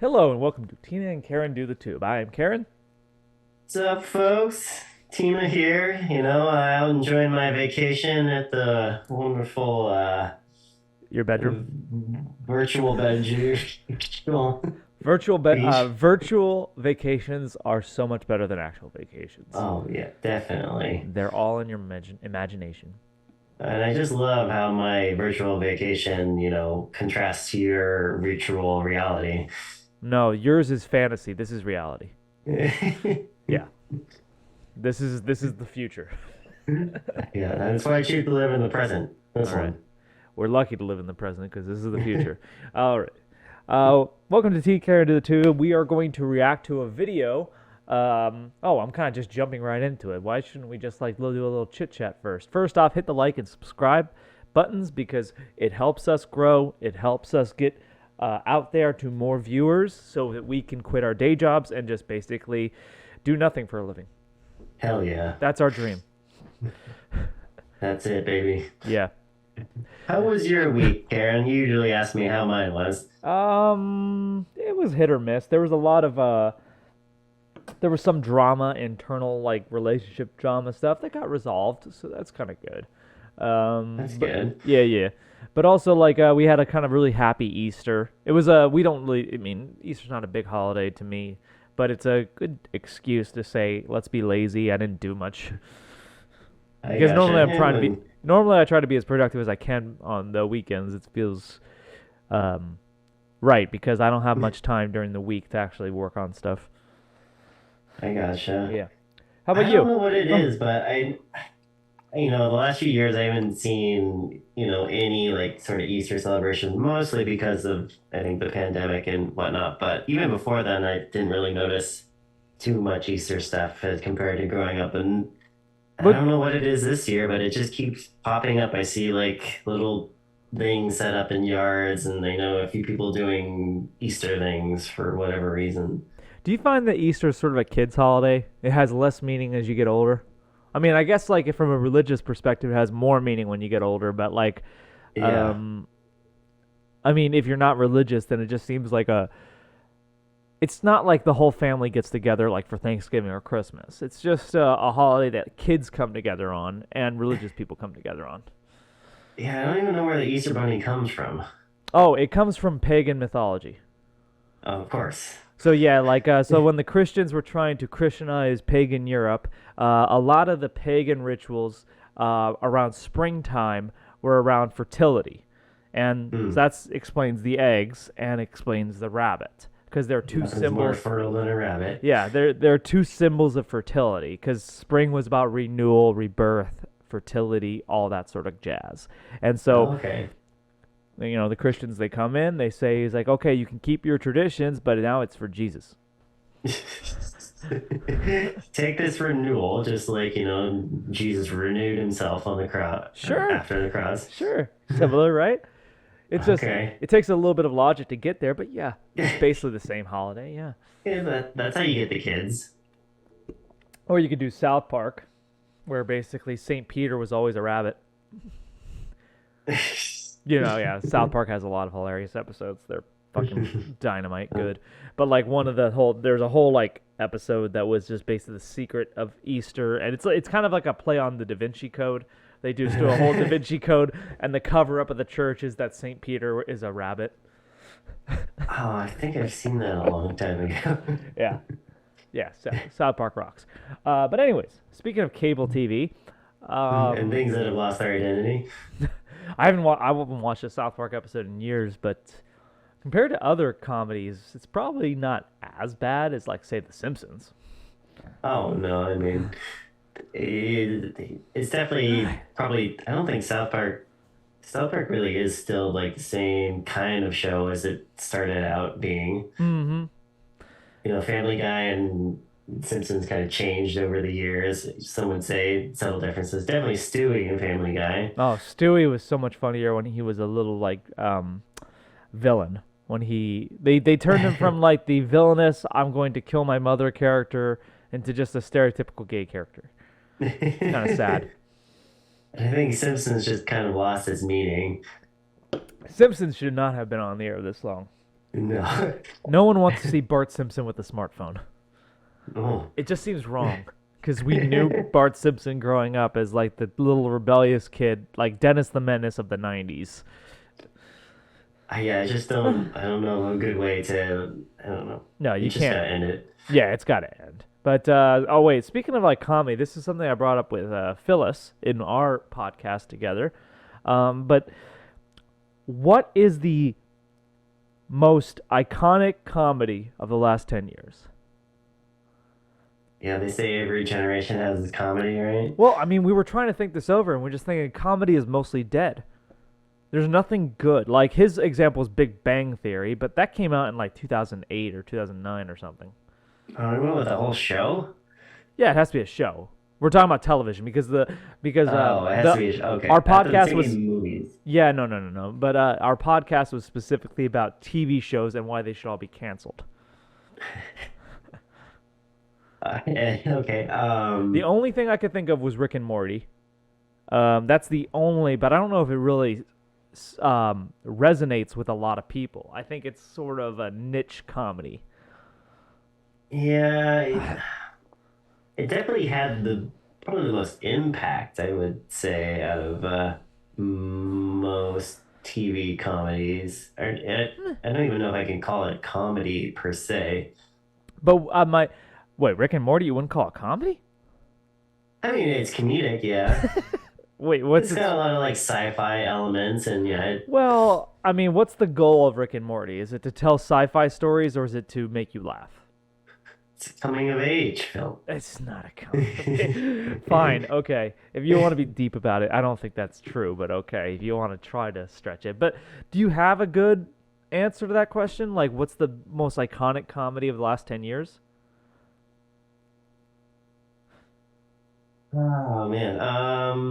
Hello and welcome to Tina and Karen Do the Tube. I am Karen. What's up, folks? Tina here. Out enjoying my vacation at the wonderful Your bedroom. virtual bedroom. Beach. Virtual vacations are so much better than actual vacations. Oh, yeah, definitely. They're all in your imagination. And I just love how my virtual vacation, contrasts to your virtual reality. No, yours is fantasy. This is reality. Yeah, Yeah, this is the future. that's why I choose to live in the present. This All right, one. we're lucky to live in the present because this is the future. All right. Welcome to TKDT to the Tube. We are going to react to a video. I'm kind of just jumping right into it. Why shouldn't we just do a little chit chat first? First off, hit the like and subscribe buttons because it helps us grow. It helps us get out there to more viewers so that we can quit our day jobs and just basically do nothing for a living. Hell yeah. That's our dream. That's it, baby. Yeah. How was your week, Karen? You usually ask me how mine was. It was hit or miss. There was a lot of there was some drama, internal like relationship drama stuff that got resolved, so that's kind of good. That's But good. yeah, yeah. But also we had a kind of really happy Easter. It was we don't really, I mean, Easter's not a big holiday to me, but it's a good excuse to say let's be lazy. I didn't do much I because gotcha. normally I try to be as productive as I can on the weekends. It feels um right because I don't have much time during the week to actually work on stuff. I gotcha. Yeah. How about I don't you? know what it Oh, is, but the last few years I haven't seen, any like sort of Easter celebrations, mostly because of, I think, the pandemic and whatnot. But even before then, I didn't really notice too much Easter stuff as compared to growing up. And I but don't know what it is this year, but it just keeps popping up. I see like little things set up in yards, and I know a few people doing Easter things for whatever reason. do you find that Easter is sort of a kid's holiday? It has less meaning as you get older. I mean, I guess like from a religious perspective, it has more meaning when you get older. But Yeah. um, I mean, if you're not religious, then it just seems like a. It's not like the whole family gets together like for Thanksgiving or Christmas. It's just a holiday that kids come together on and religious people come together on. Yeah, I don't even know where the Easter Bunny comes from. Oh, it comes from pagan mythology. Oh, of course. So yeah, so when the Christians were trying to Christianize pagan Europe, a lot of the pagan rituals around springtime were around fertility, and so Hmm. that explains the eggs and explains the rabbit because they're two Nothing's more symbols. fertile than a rabbit. Yeah, they're two symbols of fertility because spring was about renewal, rebirth, fertility, all that sort of jazz, and so Oh, okay. the Christians they come in, they say he's like, okay, you can keep your traditions, but now it's for Jesus. Take this renewal, just like, Jesus renewed himself on the cross Sure, after the cross. sure, similar, right? It's just Okay. it takes a little bit of logic to get there, but yeah, it's basically the same holiday, yeah. Yeah, that's how you get the kids. Or you could do South Park, where basically Saint Peter was always a rabbit. Yeah, South Park has a lot of hilarious episodes. They're fucking dynamite good. But like there's a whole like episode that was just basically the secret of Easter, and it's kind of like a play on the Da Vinci Code. They just do a whole Da Vinci Code, and the cover up of the church is that Saint Peter is a rabbit. Oh, I think I've seen that a long time ago. Yeah, yeah. South Park rocks. But anyways, speaking of cable TV, And um, things that have lost their identity. I haven't watched a South Park episode in years, but compared to other comedies, it's probably not as bad as like say The Simpsons. Oh no, I mean, it's definitely probably. I don't think South Park really is still like the same kind of show as it started out being. Mm-hmm. Family Guy and Simpsons kind of changed over the years. Some would say subtle differences. Definitely Stewie and Family Guy. Oh, Stewie was so much funnier when he was a little villain. When they turned him from like the villainous "I'm going to kill my mother" character into just a stereotypical gay character. It's kind of sad. I think Simpsons just kind of lost its meaning. Simpsons should not have been on the air this long. No. No one wants to see Bart Simpson with a smartphone. Oh. It just seems wrong because we knew Bart Simpson growing up as like the little rebellious kid, like Dennis the Menace of the '90s. Yeah, I just don't. I don't know a good way to. I don't know. No, You you just can't. gotta end it. Yeah, it's got to end. But oh wait, speaking of like comedy, this is something I brought up with Phyllis in our podcast together. But what is the most iconic comedy of the last 10 years? Yeah, they say every generation has its comedy, right? Well, I mean, we were trying to think this over, and we're just thinking comedy is mostly dead. There's nothing good. Like his example is Big Bang Theory, but that came out in like 2008 or 2009 or something. I went with the whole show. Yeah, it has to be a show. We're talking about television because Oh, it has to be okay. our I thought podcast thinking was movies. yeah, no. But our podcast was specifically about TV shows and why they should all be canceled. Okay. The only thing I could think of was Rick and Morty. That's the only, but I don't know if it really resonates with a lot of people. I think it's sort of a niche comedy. Yeah, it definitely had the probably the most impact, I would say, out of most TV comedies. I don't even know if I can call it comedy per se. But my wait, Rick and Morty, you wouldn't call it comedy? I mean, it's comedic, yeah. Wait, what's It's its got a lot of like sci-fi elements, and yeah, well, I mean, what's the goal of Rick and Morty? Is it to tell sci-fi stories or is it to make you laugh? it's a coming of age film. It's not a comedy. Fine, okay. If you want to be deep about it, I don't think that's true, but okay. If you want to try to stretch it. But do you have a good answer to that question? Like, what's the most iconic comedy of the last 10 years? Oh man.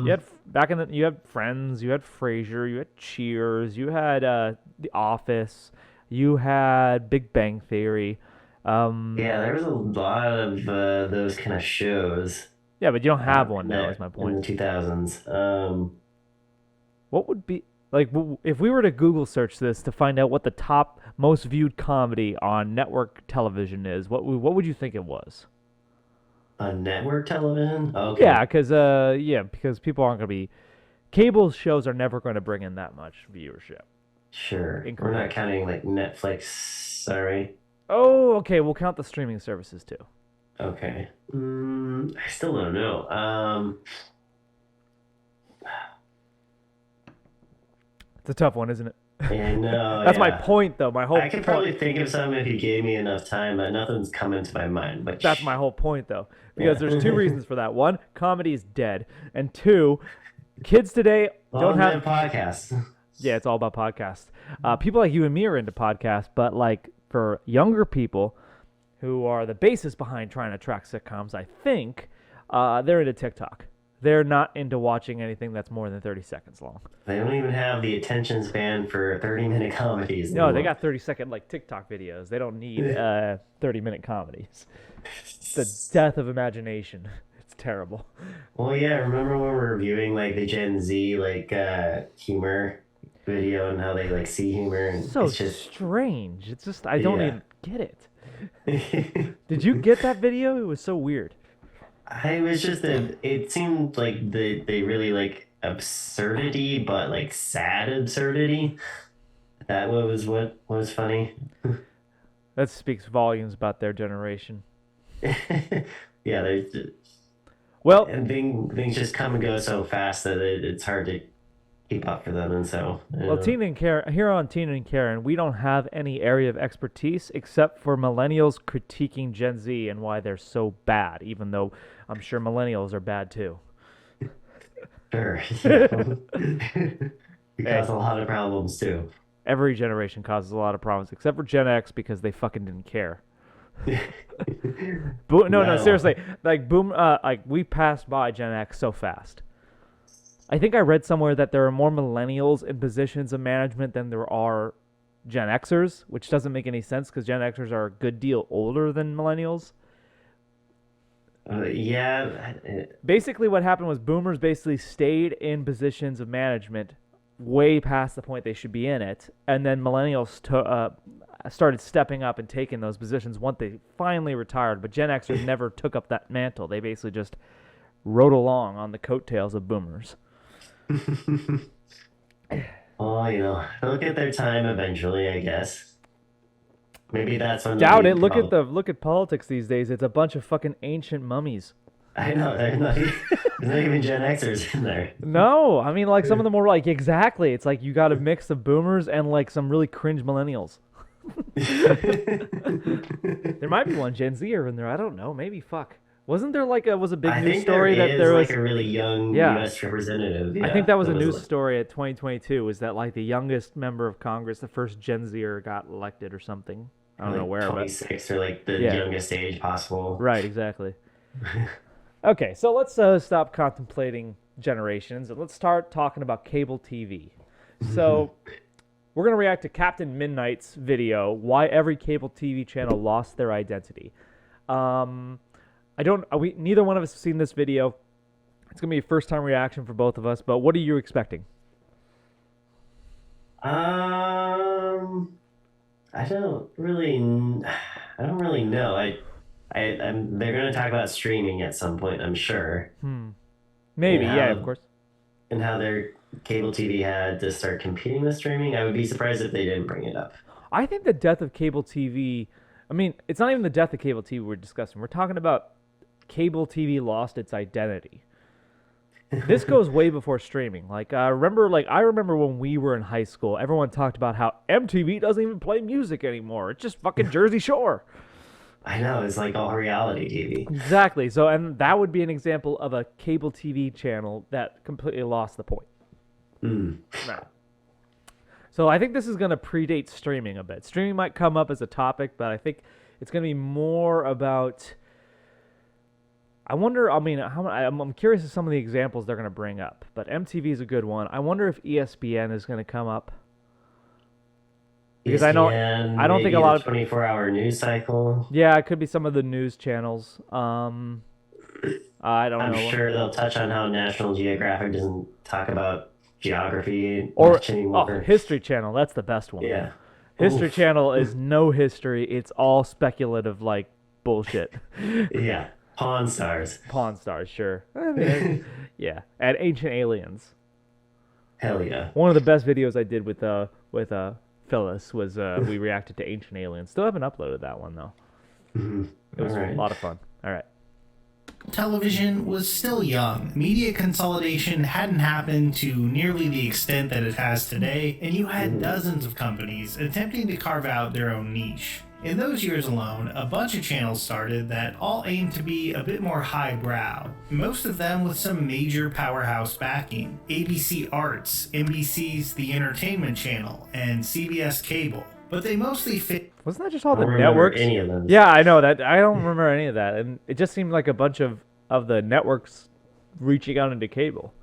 You had back in the you had Friends, you had Frasier, you had Cheers, you had The Office, you had Big Bang Theory. Um, Yeah, there was a lot of those kind of shows yeah, but you don't have in one now. Is my in point. the 2000s. What would be like if we were to Google search this to find out what the top most viewed comedy on network television is? What would you think it was? On network television? Yeah, Okay, because people aren't going to be cable shows are never going to bring in that much viewership sure. in We're not comparison. counting like Netflix. Sorry. Oh, okay, we'll count the streaming services too. Okay. I still don't know. It's a tough one, isn't it? I know, That's my yeah. point, though. My whole I could point. probably think of some if you gave me enough time, but nothing's coming to my mind. That's Which, my whole point, though, because yeah. there's two reasons for that. One, comedy is dead, and two, kids today don't Long have. man podcast. Yeah, it's all about podcasts. People like you and me are into podcasts, but like for younger people who are the basis behind trying to attract sitcoms, I think they're into TikTok. They're not into watching anything that's more than 30 seconds long. They don't even have the attention span for 30-minute comedies No, they anymore. got 30-second like TikTok videos. They don't need 30-minute comedies. It's the death of imagination. It's terrible. Well, yeah, remember when we were reviewing like the Gen Z like humor video and how they like see humor and So it's just strange. It's just I don't yeah. even get it. Did you get that video? It was so weird. I was just a it seemed like they really like absurdity but like sad absurdity. That what was funny. That speaks volumes about their generation. Yeah, there's Well, and things just come and go so fast that it's hard to keep up for them and so well, Tina and Karen here on Tina and Karen, we don't have any area of expertise except for millennials critiquing Gen Z and why they're so bad, even though I'm sure millennials are bad too. sure. You Hey, cause a lot of problems too. every generation causes a lot of problems except for Gen X because they fucking didn't care. No, No. seriously. Like we passed by Gen X so fast. I think I read somewhere that there are more millennials in positions of management than there are Gen Xers, which doesn't make any sense because Gen Xers are a good deal older than millennials. Yeah, Basically, what happened was boomers basically stayed in positions of management way past the point they should be in it, and then millennials started stepping up and taking those positions once they finally retired. But Gen Xers never took up that mantle. They basically just rode along on the coattails of boomers. Well, they'll get their time eventually, I guess. Maybe that's when Doubt we it. Look at politics these days. It's a bunch of fucking ancient mummies. I know, there's not even Gen Xers in there. No, I mean like some of them are like exactly. It's like you got a mix of boomers and like some really cringe millennials. There might be one Gen Zer in there. I don't know. Maybe fuck. Wasn't there like a big I news think story there that is there was like a really young yeah. U.S. representative. I Yeah, think that was a was news story at 2022 was that like the youngest member of Congress, the first Gen Zer got elected or something. I don't know like where, but 26 or like the yeah. youngest age possible. Right, exactly. Okay, so let's stop contemplating generations and let's start talking about cable TV. So we're going to react to Captain Midnight's video, Why Every Cable TV Channel Lost Their Identity. Neither one of us have seen this video. It's going to be a first-time reaction for both of us, but what are you expecting? I don't really know. They're going to talk about streaming at some point, I'm sure. Maybe, And yeah, how- of course. And how their cable TV had to start competing with streaming. I would be surprised if they didn't bring it up. I think the death of cable TV, I mean, it's not even the death of cable TV we're discussing. We're talking about cable TV lost its identity. This goes way before streaming. Like, I remember when we were in high school, everyone talked about how MTV doesn't even play music anymore. It's just fucking Jersey Shore. I know, it's like all reality TV. Exactly. So, and that would be an example of a cable TV channel that completely lost the point. Mm. No. So I think this is going to predate streaming a bit. Streaming might come up as a topic, but I think it's going to be more about. I wonder. I mean, I'm curious of some of the examples they're going to bring up. But MTV is a good one. I wonder if ESPN is going to come up. Because ESPN, I don't think a lot of 24-hour news cycle. Yeah, it could be some of the news channels. I don't know. I'm sure they'll touch on how National Geographic doesn't talk about geography Or much anymore. History Channel. That's the best one. Yeah. History Oof. Channel is no history. It's all speculative, like bullshit. Yeah. Pawn Stars. Pawn Stars, sure. I mean, yeah, and Ancient Aliens. Hell yeah. One of the best videos I did with Phyllis was we reacted to Ancient Aliens. Still haven't uploaded that one though. It was a lot of fun. All right. Television was still young. Media consolidation hadn't happened to nearly the extent that it has today, and you had dozens of companies attempting to carve out their own niche. In those years alone, a bunch of channels started that all aimed to be a bit more highbrow, most of them with some major powerhouse backing. ABC Arts, NBC's The Entertainment Channel, and CBS Cable. But they mostly fit. Wasn't that just all I the don't remember networks? any of them. Yeah, I know that. I don't remember any of that, and it just seemed like a bunch of the networks reaching out into cable.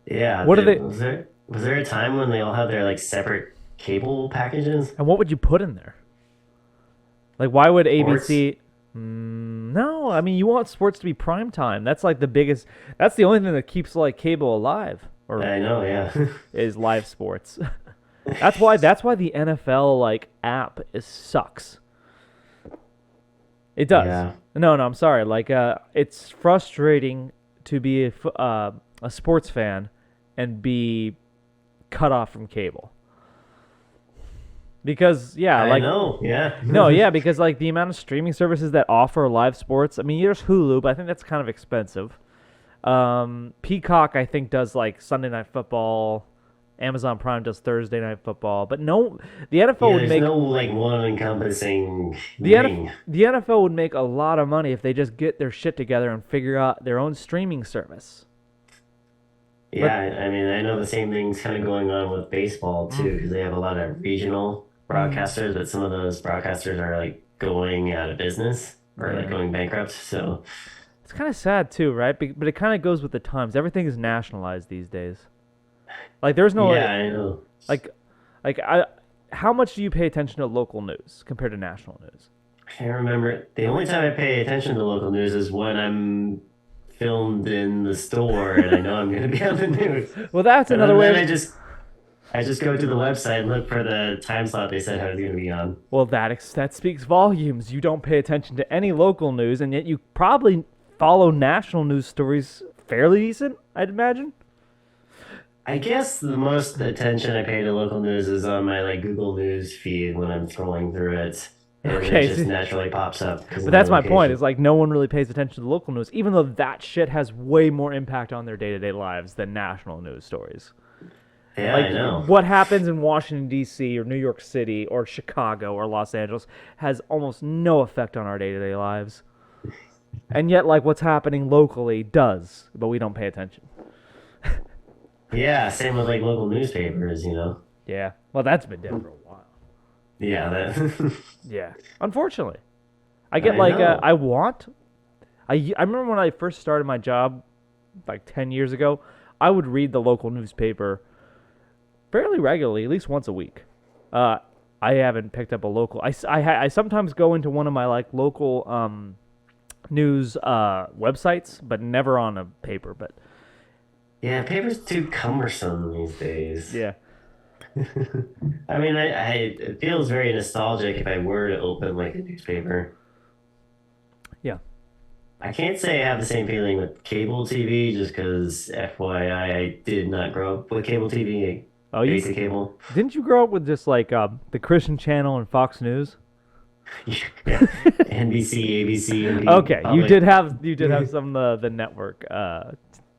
Yeah. What are they? Was there a time when they all had their like separate cable packages? And what would you put in there? Like, why would Sports? ABC? No, I mean, you want sports to be prime time. That's like the biggest. That's the only thing that keeps like cable alive, or I know, yeah. is live sports. That's why the NFL like app sucks. It does. Yeah. No, I'm sorry. Like, it's frustrating to be a sports fan and be cut off from cable. Because I know, yeah. no, yeah, because like the amount of streaming services that offer live sports. I mean, there's Hulu, but I think that's kind of expensive. Peacock, I think, does like Sunday Night Football. Amazon Prime does Thursday Night Football, but no, the NFL would there's make no like one encompassing the thing. the NFL would make a lot of money if they just get their shit together and figure out their own streaming service. Yeah, I mean, I know the same thing's kind of going on with baseball too, because they have a lot of regional broadcasters, but some of those broadcasters are like going out of business or like going bankrupt. So It's kind of sad too, right? But it kind of goes with the times. Everything is nationalized these days. Like there's no yeah, I know. how much do you pay attention to local news compared to national news? I can't remember. The only time I pay attention to local news is when I'm filmed in the store and I know I'm going to be on the news. Well, that's And another way. then I just I just go to the website and look for the time slot they said I was going to be on. Well, that speaks volumes. You don't pay attention to any local news, and yet you probably follow national news stories fairly decent, I'd imagine. I guess the most attention I pay to local news is on my like Google News feed when I'm scrolling through it, and Okay, it just naturally pops up. but that's my point. Is like no one really pays attention to the local news, even though that shit has way more impact on their day-to-day lives than national news stories. Yeah, Like I know. what happens in Washington D.C. or New York City or Chicago or Los Angeles has almost no effect on our day-to-day lives, and yet like what's happening locally does, but we don't pay attention. Yeah, same with like local newspapers. Yeah, well, that's been dead for a while. Yeah, that. Yeah, unfortunately, I get I like know. I remember when I first started my job like 10 years ago, I would read the local newspaper fairly regularly, at least once a week. I haven't picked up a local. I sometimes go into one of my like local news websites, but never on a paper. But Yeah, paper's too cumbersome these days. yeah, I mean, it feels very nostalgic if I were to open like a newspaper. yeah. I can't say I have the same feeling with cable TV just because, FYI, I did not grow up with cable TV, Oh, you basic cable. didn't you grow up with just like the Christian Channel and Fox News? Yeah. NBC, ABC, Okay, you Public. did have some of the network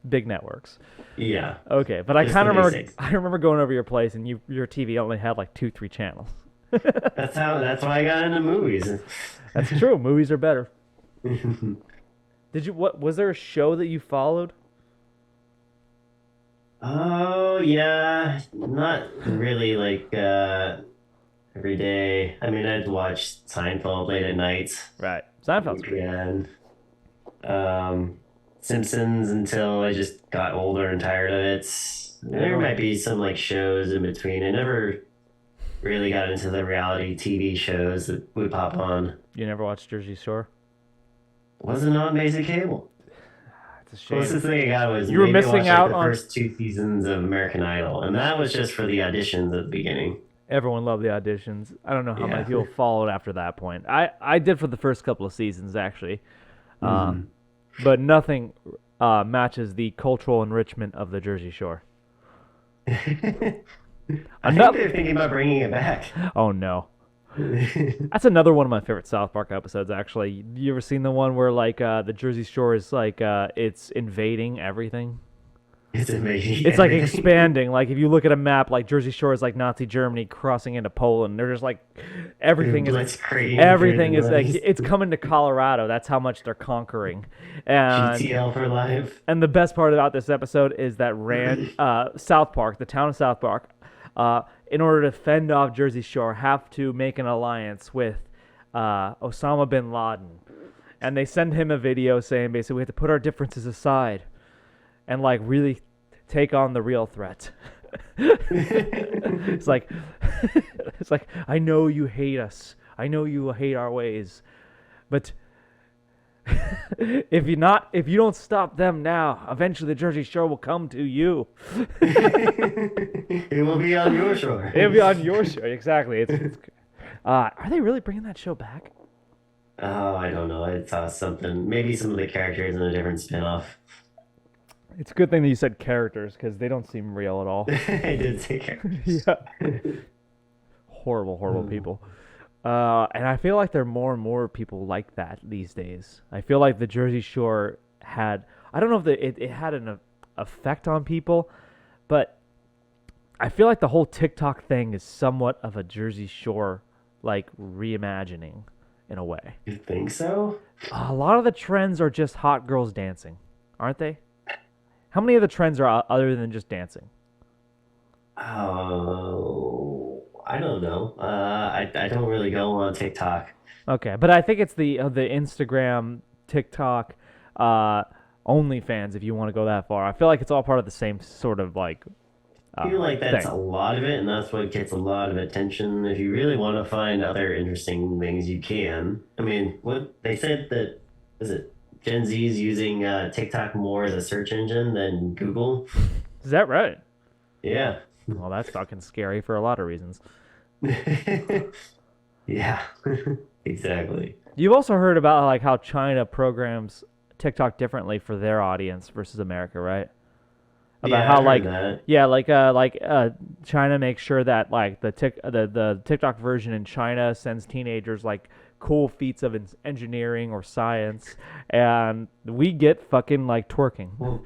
big networks. Yeah, Okay, but I just kind the of remember basics. I remember going over your place and your TV only had like 2-3 channels. That's why I got into movies. That's true. Movies are better. What was there a show that you followed? Oh yeah, not really like every day. I mean, I'd watch Seinfeld late at night. Right. Seinfeld's great. And Simpsons until I just got older and tired of it. There might be some like shows in between. I never really got into the reality TV shows that would pop on. You never watched Jersey Shore? Wasn't on basic cable. It's a Closest shame. thing I got was You were maybe missing watch, like, out the on- first 2 seasons of American Idol, and that was just for the auditions at the beginning. Everyone loved the auditions. I don't know how many Yeah. people followed after that point. I did for the first couple of seasons actually, but nothing matches the cultural enrichment of the Jersey Shore. I think Another- they're thinking about bringing it back. Oh no. That's another one of my favorite South Park episodes. Actually, you ever seen the one where like the Jersey Shore is like it's invading everything? It's amazing. It's like expanding. Like if you look at a map, like Jersey Shore is like Nazi Germany crossing into Poland. They're just like everything is everything is like it's coming to Colorado. That's how much they're conquering. And GTL for life. and the best part about this episode is that South Park, the town of South Park, in order to fend off Jersey Shore, have to make an alliance with Osama bin Laden, and they send him a video saying basically we have to put our differences aside and like really take on the real threat. it's like it's like I know you hate us. I know you hate our ways. But if you don't stop them now, eventually the Jersey Shore will come to you. It will be on your shore. It'll be on your show. Exactly. Are they really bringing that show back? Oh, I don't know. I saw something. Maybe some of the characters in a different spin-off. It's a good thing that you said characters because they don't seem real at all. I did say characters. Yeah. Horrible people. And I feel like there are more and more people like that these days. I feel like the Jersey Shore had, I don't know if it had an effect on people, but I feel like the whole TikTok thing is somewhat of a Jersey Shore like reimagining in a way. You think so? A lot of the trends are just hot girls dancing, aren't they? How many of the trends are other than just dancing? Oh, I don't know. I don't really go on TikTok. Okay, but I think it's the Instagram, TikTok, OnlyFans. If you want to go that far, I feel like it's all part of the same sort of like. I feel like that's thing. a lot of it, and that's what gets a lot of attention. If you really want to find other interesting things, you can. I mean, what they said that is it Gen Z is using TikTok more as a search engine than Google. Is that right? Yeah. Well, that's fucking scary for a lot of reasons. Yeah, exactly. You've also heard about like how China programs TikTok differently for their audience versus America, right? About Yeah, how I've heard that. China makes sure that like the TikTok version in China sends teenagers like cool feats of engineering or science, and we get fucking like twerking. Well,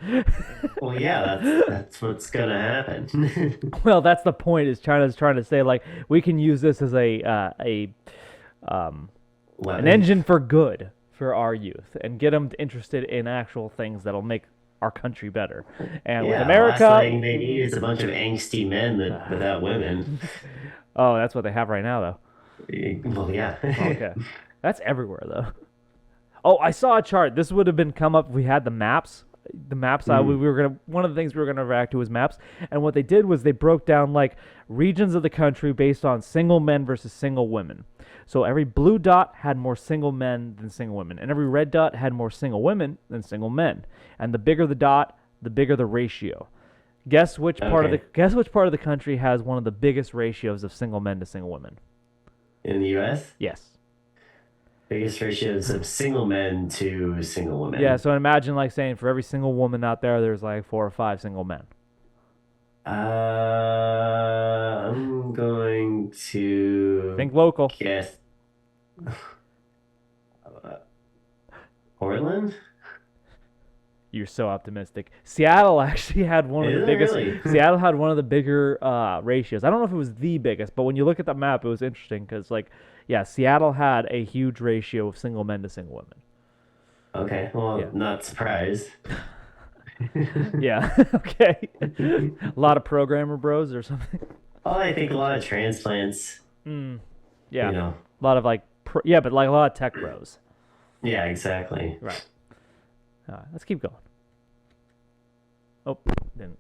well, yeah, that's what's gonna happen. Well, that's the point. Is China's trying to say like we can use this as an Weapon. engine for good for our youth and get them interested in actual things that'll make our country better. And with Yeah, last America, thing they need is a bunch of angsty men without women. oh, that's what they have right now, though. Well, yeah. Okay, that's everywhere though. Oh, I saw a chart. This would have been come up if we had the maps. The maps. We were gonna. One of the things we were gonna react to was maps. And what they did was they broke down like regions of the country based on single men versus single women. So every blue dot had more single men than single women, and every red dot had more single women than single men. And the bigger the dot, the bigger the ratio. Guess which part of the Okay. guess which part of the country has one of the biggest ratios of single men to single women? In the U.S., Yes. biggest ratios of single men to single women. Yeah. So imagine like saying for every single woman out there, there's like 4 or 5 single men. I'm going to Think local. guess Portland. You're so optimistic. Seattle actually had one of Is the it biggest. really? Seattle had one of the bigger ratios. I don't know if it was the biggest, but when you look at the map, it was interesting because, like, yeah, Seattle had a huge ratio of single men to single women. Okay, well, Yeah. not surprised. Yeah. Okay. A lot of programmer bros or something. Oh, I think a lot of transplants. Yeah. You know. A lot of like, but like a lot of tech bros. Yeah, exactly. Right. Let's keep going. Oh, didn't.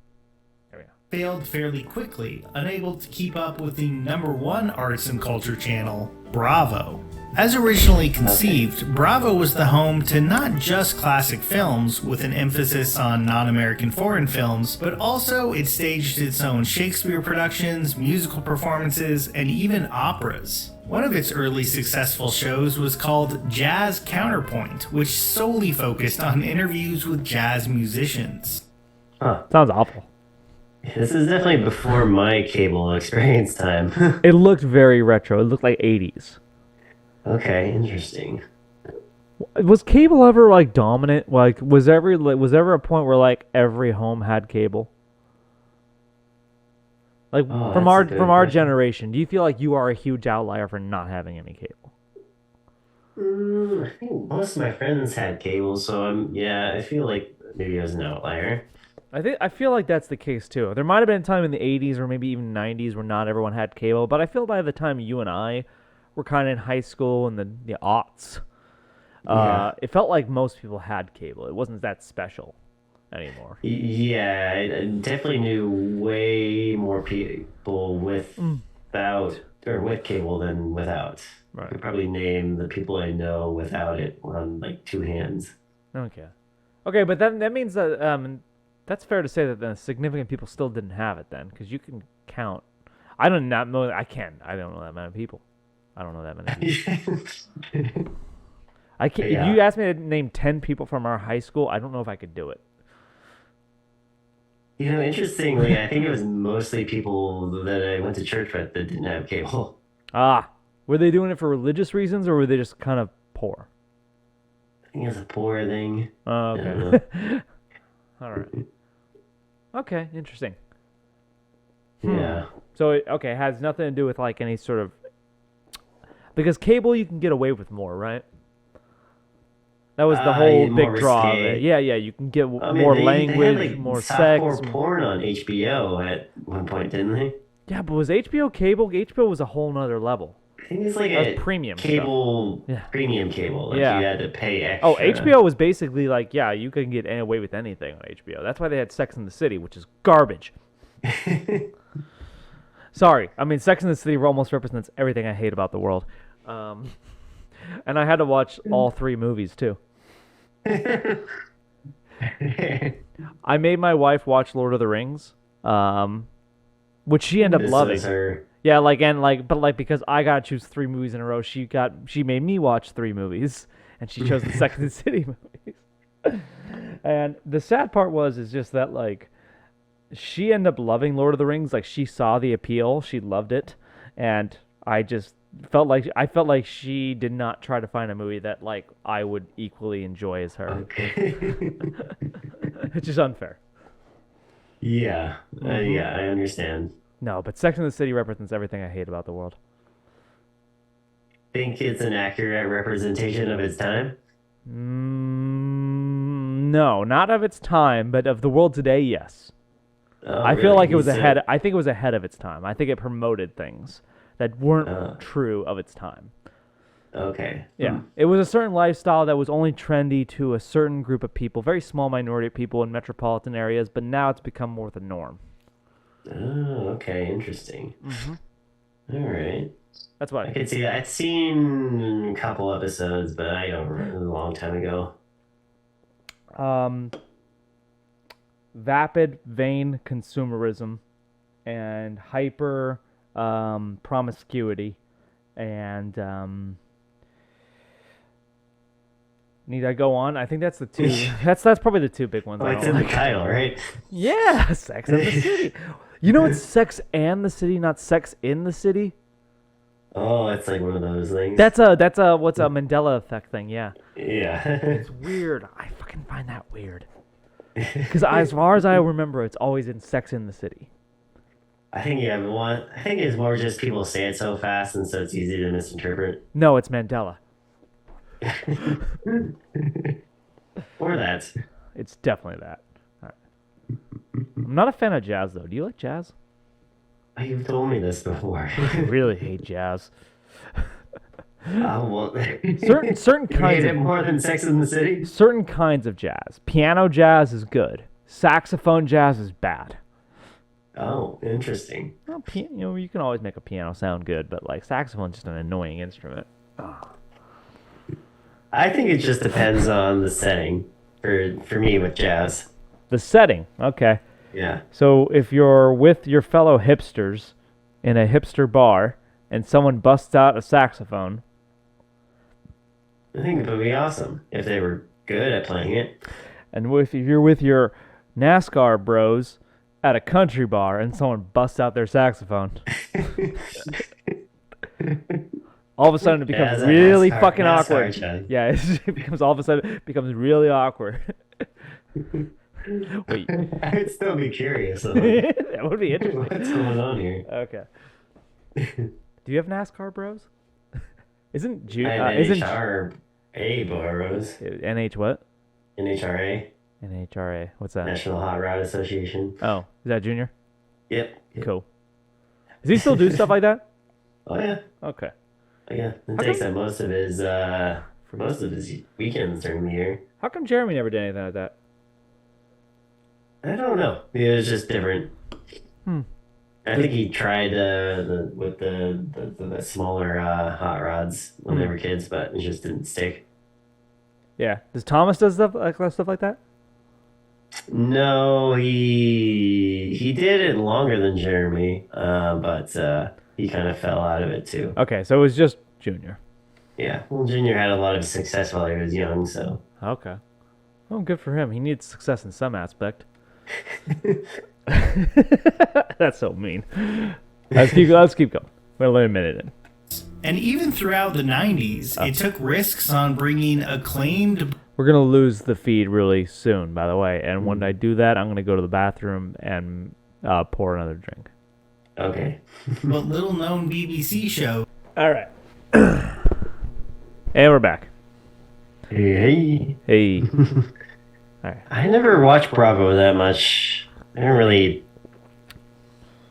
There we go. Failed fairly quickly, unable to keep up with the #1 arts and culture channel, Bravo. As originally conceived, Bravo was the home to not just classic films with an emphasis on non-American foreign films, but also it staged its own Shakespeare productions, musical performances, and even operas. One of its early successful shows was called Jazz Counterpoint, which solely focused on interviews with jazz musicians. Huh. Sounds awful. This is definitely before my cable experience time. It looked very retro. It looked like 80s. Okay, interesting. Was cable ever like dominant? Like was ever a point where like every home had cable? Like Oh, from that's a good our question. generation, do you feel like you are a huge outlier for not having any cable? I think most of my friends had cable, so I feel like maybe I was an outlier. I feel like that's the case too. There might have been a time in the 80s or maybe even 90s where not everyone had cable, but I feel by the time you and I were kind of in high school in the aughts, Yeah. it felt like most people had cable. It wasn't that special anymore. Yeah, I definitely knew way more people without or with cable than without. I Right. could probably name the people I know without it on like two hands. Okay. Okay, but then that means that that's fair to say that the significant people still didn't have it then, because you can count. I don't not know. I can't. I don't know that many people. I don't know that many people. I can't. Yeah. If you asked me to name 10 people from our high school, I don't know if I could do it. You know, interestingly, I think it was mostly people that I went to church with that didn't have cable. Ah, were they doing it for religious reasons or were they just kind of poor? I think it's a poor thing. Oh, I don't okay. All right. Okay, interesting. Yeah. So it has nothing to do with like any sort of because cable you can get away with more, right? That was the whole more big draw of risque. it. Yeah, yeah, you can get I mean, more they language, had, like, more sex. softcore porn on HBO at one point, didn't they? Yeah, but was HBO cable? HBO was a whole nother level. I think it's like That a was premium stuff. cable, Yeah. premium cable. Like Yeah. you had to pay extra. Oh, HBO was basically like, yeah, you can get away with anything on HBO. That's why they had Sex in the City, which is garbage. Sorry, I mean Sex in the City almost represents everything I hate about the world. And I had to watch all 3 movies too. I made my wife watch Lord of the Rings. which she ended up This loving. was her. Yeah, but because I gotta choose 3 movies in a row, she made me watch 3 movies, and she chose the Sex and the City movies. And the sad part is just that like she ended up loving Lord of the Rings. Like she saw the appeal, she loved it, and I just felt like she did not try to find a movie that like I would equally enjoy as her, Okay. which is unfair. Yeah. Yeah, I understand. No, but Sex and the City represents everything I hate about the world. Think it's an accurate representation of its time? No, not of its time, but of the world today, yes. Oh, I feel like it was So- ahead. I think it was ahead of its time. I think it promoted things that weren't true of its time. Okay. Yeah, it was a certain lifestyle that was only trendy to a certain group of people, very small minority of people in metropolitan areas. But now it's become more the norm. Oh, okay. Interesting. All right. That's I why. could see that. I'd seen a couple episodes, but I don't remember. It was a long time ago. Vapid, vain consumerism, and hyper promiscuity, and need I go on? I think that's the two. that's probably the 2 big ones. Oh, I it's don't in the like. title, right? Yeah, Sex and the City. You know it's Sex and the City, not Sex in the City. Oh, it's like one of those things. That's what's a Mandela effect thing. Yeah, Yeah. it's weird. I fucking find that weird. Because as far as I remember, it's always in Sex in the City. I think I think it's more just people say it so fast, and so it's easy to misinterpret. No, it's Mandela. Or that. It's definitely that. All right. I'm not a fan of jazz though. Do you like jazz? You've told me this before. I really hate jazz. Oh, well. Certain You kinds hate it of more than Sex in the City? certain kinds of jazz. Piano jazz is good. Saxophone jazz is bad. Oh, interesting. Well, you can always make a piano sound good, but like saxophone's just an annoying instrument. I think it just depends on the setting for me with jazz. The setting, okay. Yeah. So if you're with your fellow hipsters in a hipster bar and someone busts out a saxophone, I think it would be awesome if they were good at playing it. and if you're with your NASCAR bros at a country bar and someone busts out their saxophone, all of a sudden it Yeah, becomes it's a really NASCAR- fucking NASCAR awkward. jazz. Yeah, it becomes all of a sudden it becomes really awkward. Wait, I'd still be curious. Of that would be interesting. what's going on here? Okay. Do you have NASCAR bros? Isn't I have isn't NHRA Boros. NH what? NHRA, NHRA. What's that? National Hot Rod Association. Oh, is that Junior? Yep. Cool. Does he still do stuff like that? Oh yeah. Okay. Oh, yeah. It takes up most of his weekends during the year. How come Jeremy never did anything like that? I don't know. It was just different. I think he tried with the smaller hot rods when they were kids, but it just didn't stick. Yeah. Does Thomas does stuff like that? No, he did it longer than Jeremy, but he kind of fell out of it too. Okay, so it was just Junior. Yeah, well, Junior had a lot of success while he was young, so Okay. Oh, good for him. He needs success in some aspect. That's so mean. Let's keep going. We'll let a minute in. And even throughout the 90s, it took risks on bringing acclaimed We're gonna lose the feed really soon, by the way. And when I do that, I'm gonna go to the bathroom and pour another drink. okay. but little-known BBC show. All right. And we're back. Hey. Hey. I never watched Bravo that much. I don't really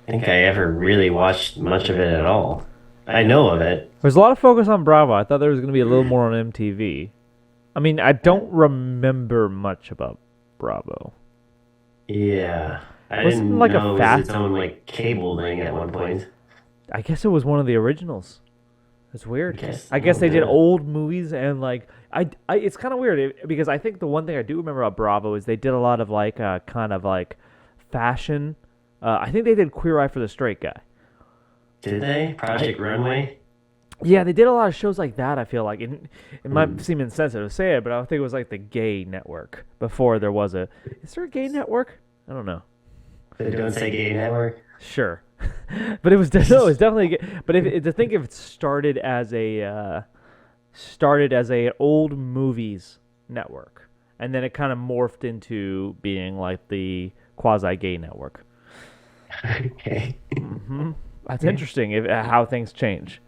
think I ever really watched much of it at all. I know of it. There's a lot of focus on Bravo. I thought there was gonna be a little more on MTV. I mean, I don't remember much about Bravo. Yeah. I Wasn't didn't like a know it was fast- its own like cable thing at one point. I guess it was one of the originals. It's weird. Guess. I guess they did Yeah. old movies and like I it's kind of weird because I think the one thing I do remember about Bravo is they did a lot of like kind of like fashion I think they did Queer Eye for the Straight Guy. Did they? Project Runway? Yeah, they did a lot of shows like that, I feel like. It might seem insensitive to say it, but I think it was like the gay network before there was a... Is there a gay network? I don't know. They don't say gay network? Sure. But it was, no, it was definitely... But to think if it started as a old movies network, and then it kind of morphed into being like the quasi-gay network. Okay. That's interesting how things change.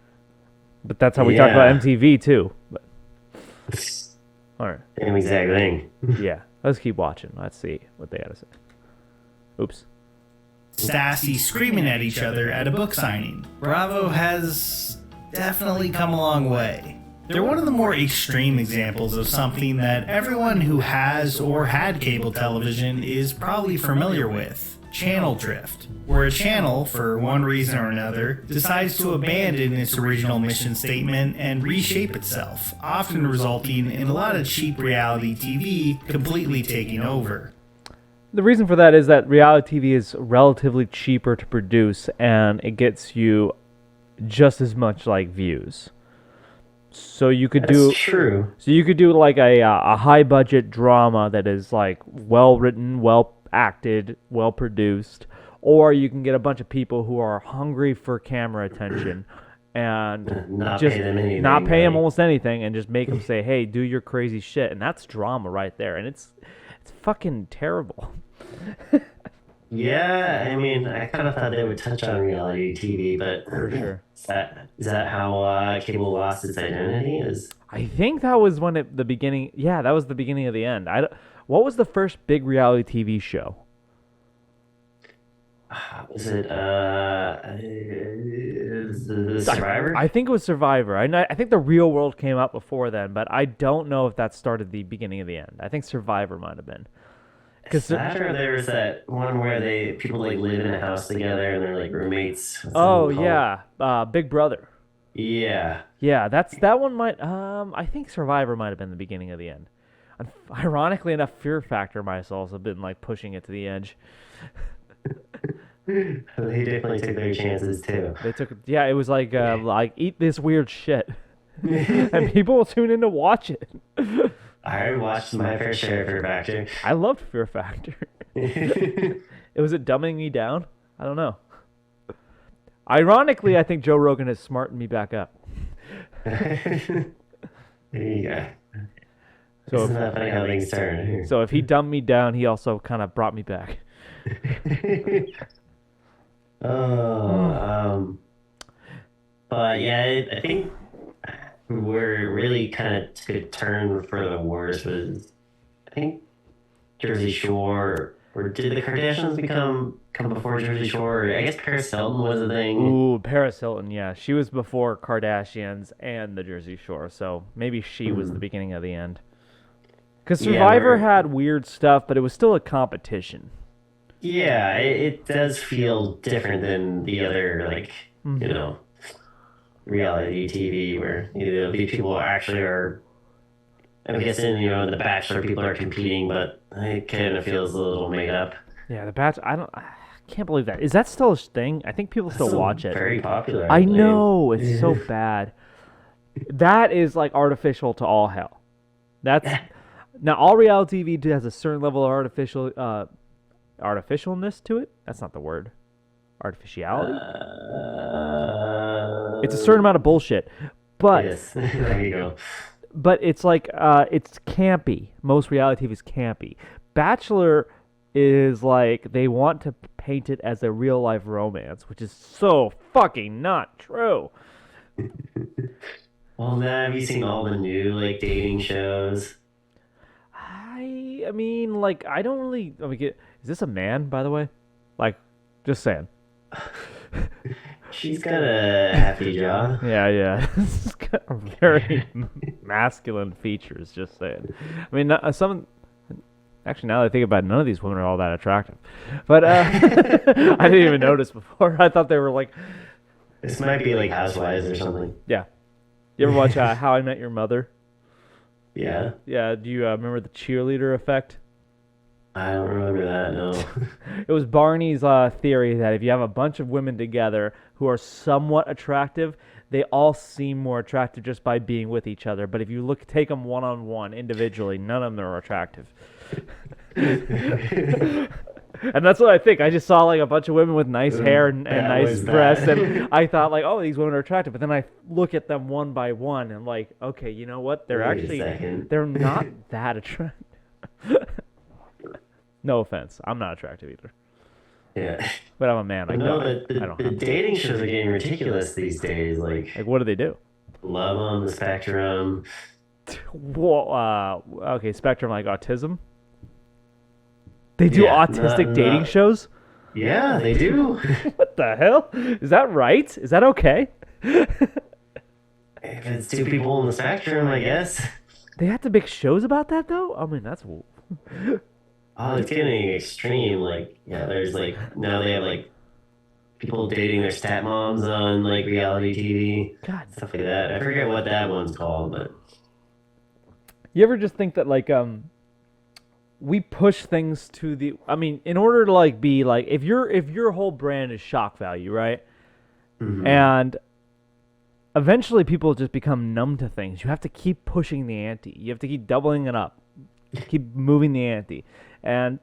But that's how we talk about MTV too. But, all right. Same exact thing. Yeah. Let's keep watching. Let's see what they got to say. Oops. Stassi screaming at each other at a book signing. Bravo has definitely come a long way. They're one of the more extreme examples of something that everyone who has or had cable television is probably familiar with. Channel drift, where a channel, for one reason or another, decides to abandon its original mission statement and reshape itself, often resulting in a lot of cheap reality TV completely taking over. The reason for that is that reality TV is relatively cheaper to produce, and it gets you just as much like views. So you could That's true. So you could do like a high budget drama that is like well written, well acted, well produced, or you can get a bunch of people who are hungry for camera attention and not just pay them anything, not pay them right? almost anything and just make them say, "Hey, do your crazy shit," and that's drama right there, and it's fucking terrible. Yeah, I mean, I kind of thought they would touch on reality TV, but For sure. Is that how cable lost its identity? I think that was when the beginning. Yeah, that was the beginning of the end. What was the first big reality TV show? Was it the Survivor? I think it was Survivor. I think The Real World came out before then, but I don't know if that started the beginning of the end. I think Survivor might have been. Because after there was that one where people like live in a house together and they're like roommates. Oh yeah, Big Brother. Yeah. Yeah, that one might. I think Survivor might have been the beginning of the end. Ironically enough, Fear Factor might have also been like pushing it to the edge. They definitely took their chances too. They took, yeah, it was like eat this weird shit, and people will tune in to watch it. I watched my fair share of Fear Factor. I loved Fear Factor. Was it dumbing me down? I don't know. Ironically, I think Joe Rogan has smartened me back up. There you go. So Isn't that funny how things turn? So if he dumbed me down, he also kind of brought me back. But yeah, I think where it really kind of took a turn for the worse was, I think, Jersey Shore. Or did the Kardashians come before Jersey Shore? I guess Paris Hilton was a thing. Ooh, Paris Hilton, yeah. She was before Kardashians and the Jersey Shore, so maybe she was the beginning of the end. Because Survivor had weird stuff, but it was still a competition. Yeah, it does feel different than the other, like, reality TV where these people actually are... I'm guessing, The Bachelor people are competing, but it kind of feels a little made up. Yeah, The Bachelor, I can't believe that. Is that still a thing? I think people still watch it. Very popular. I know, it's so bad. That is like artificial to all hell. Now all reality TV has a certain level of artificialness to it. That's not the word. Artificiality. It's a certain amount of bullshit, but yes, there you go. But it's like it's campy. Most reality TV is campy. Bachelor is like they want to paint it as a real life romance, which is so fucking not true. Well, now have you seen all the new like dating shows? I mean, like I don't really. Is this a man, by the way? Like, just saying. She's got a happy jaw. Yeah. It's got very masculine features, just saying. I mean, actually, now that I think about it, none of these women are all that attractive. But I didn't even notice before. I thought they were like... This might be like Housewives or something. Yeah. You ever watch How I Met Your Mother? Yeah. Yeah, do you remember the cheerleader effect? I don't remember that. No. It was Barney's theory that if you have a bunch of women together who are somewhat attractive, they all seem more attractive just by being with each other. But if you take them one on one individually, none of them are attractive. And that's what I think. I just saw like a bunch of women with nice hair and nice breasts, and I thought like, oh, these women are attractive. But then I look at them one by one, and like, okay, you know what? They're not that attractive. No offense, I'm not attractive either. Yeah. But I'm a man. I No, don't. but I don't the have. dating shows are getting ridiculous these days. Like Like, what do they do? Love on the Spectrum. Well, okay, spectrum like autism. They do autistic dating shows? Yeah, they do. What the hell? Is that right? Is that okay? If it's two people on the spectrum, I guess. They have to make shows about that though? I mean, that's Oh, it's getting extreme. Like, yeah, there's like now they have like people dating their stepmoms on like reality TV, God. stuff like that. I forget what that one's called, but You ever just think that like we push things to the I mean, in order to like be like if your whole brand is shock value, right? And eventually people just become numb to things. You have to keep pushing the ante. You have to keep doubling it up. Keep moving the ante. And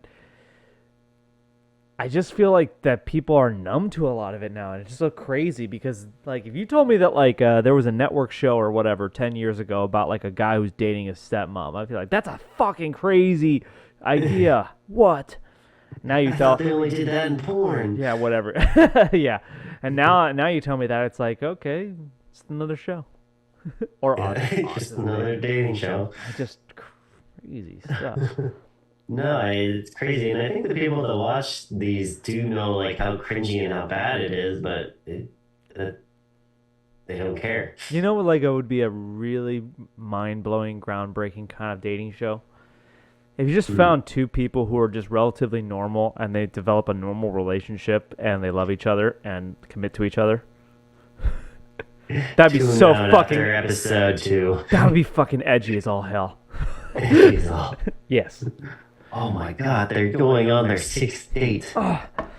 I just feel like that people are numb to a lot of it now, and it's just so crazy because like if you told me that like there was a network show or whatever 10 years ago about like a guy who's dating his stepmom, I'd be like, that's a fucking crazy idea. What? Now you tell they only did that in porn. yeah, whatever. Yeah. And now you tell me that it's like, okay, it's another show. Or Just another dating show. just crazy stuff. No, it's crazy, and I think the people that watch these do know like how cringy and how bad it is, but they don't care. You know what, like, it would be a really mind-blowing, groundbreaking kind of dating show? If you just found two people who are just relatively normal and they develop a normal relationship and they love each other and commit to each other. That'd be Tune so out fucking... after episode 2. That would be fucking edgy as all hell. Yes. Oh my god, they're going on their 6th date.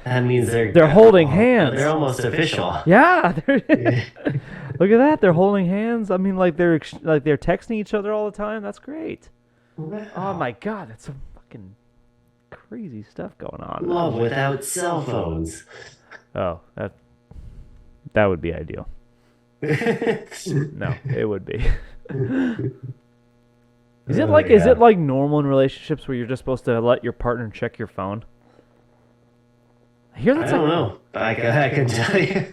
That means They're holding hands. They're almost official. Yeah. Look at that. They're holding hands. I mean, like they're texting each other all the time. That's great. Wow. Oh my god, that's some fucking crazy stuff going on. Love without cell phones. Oh, that would be ideal. No, it would be. Is it like normal in relationships where you're just supposed to let your partner check your phone? I hear that's I don't know. I can tell you.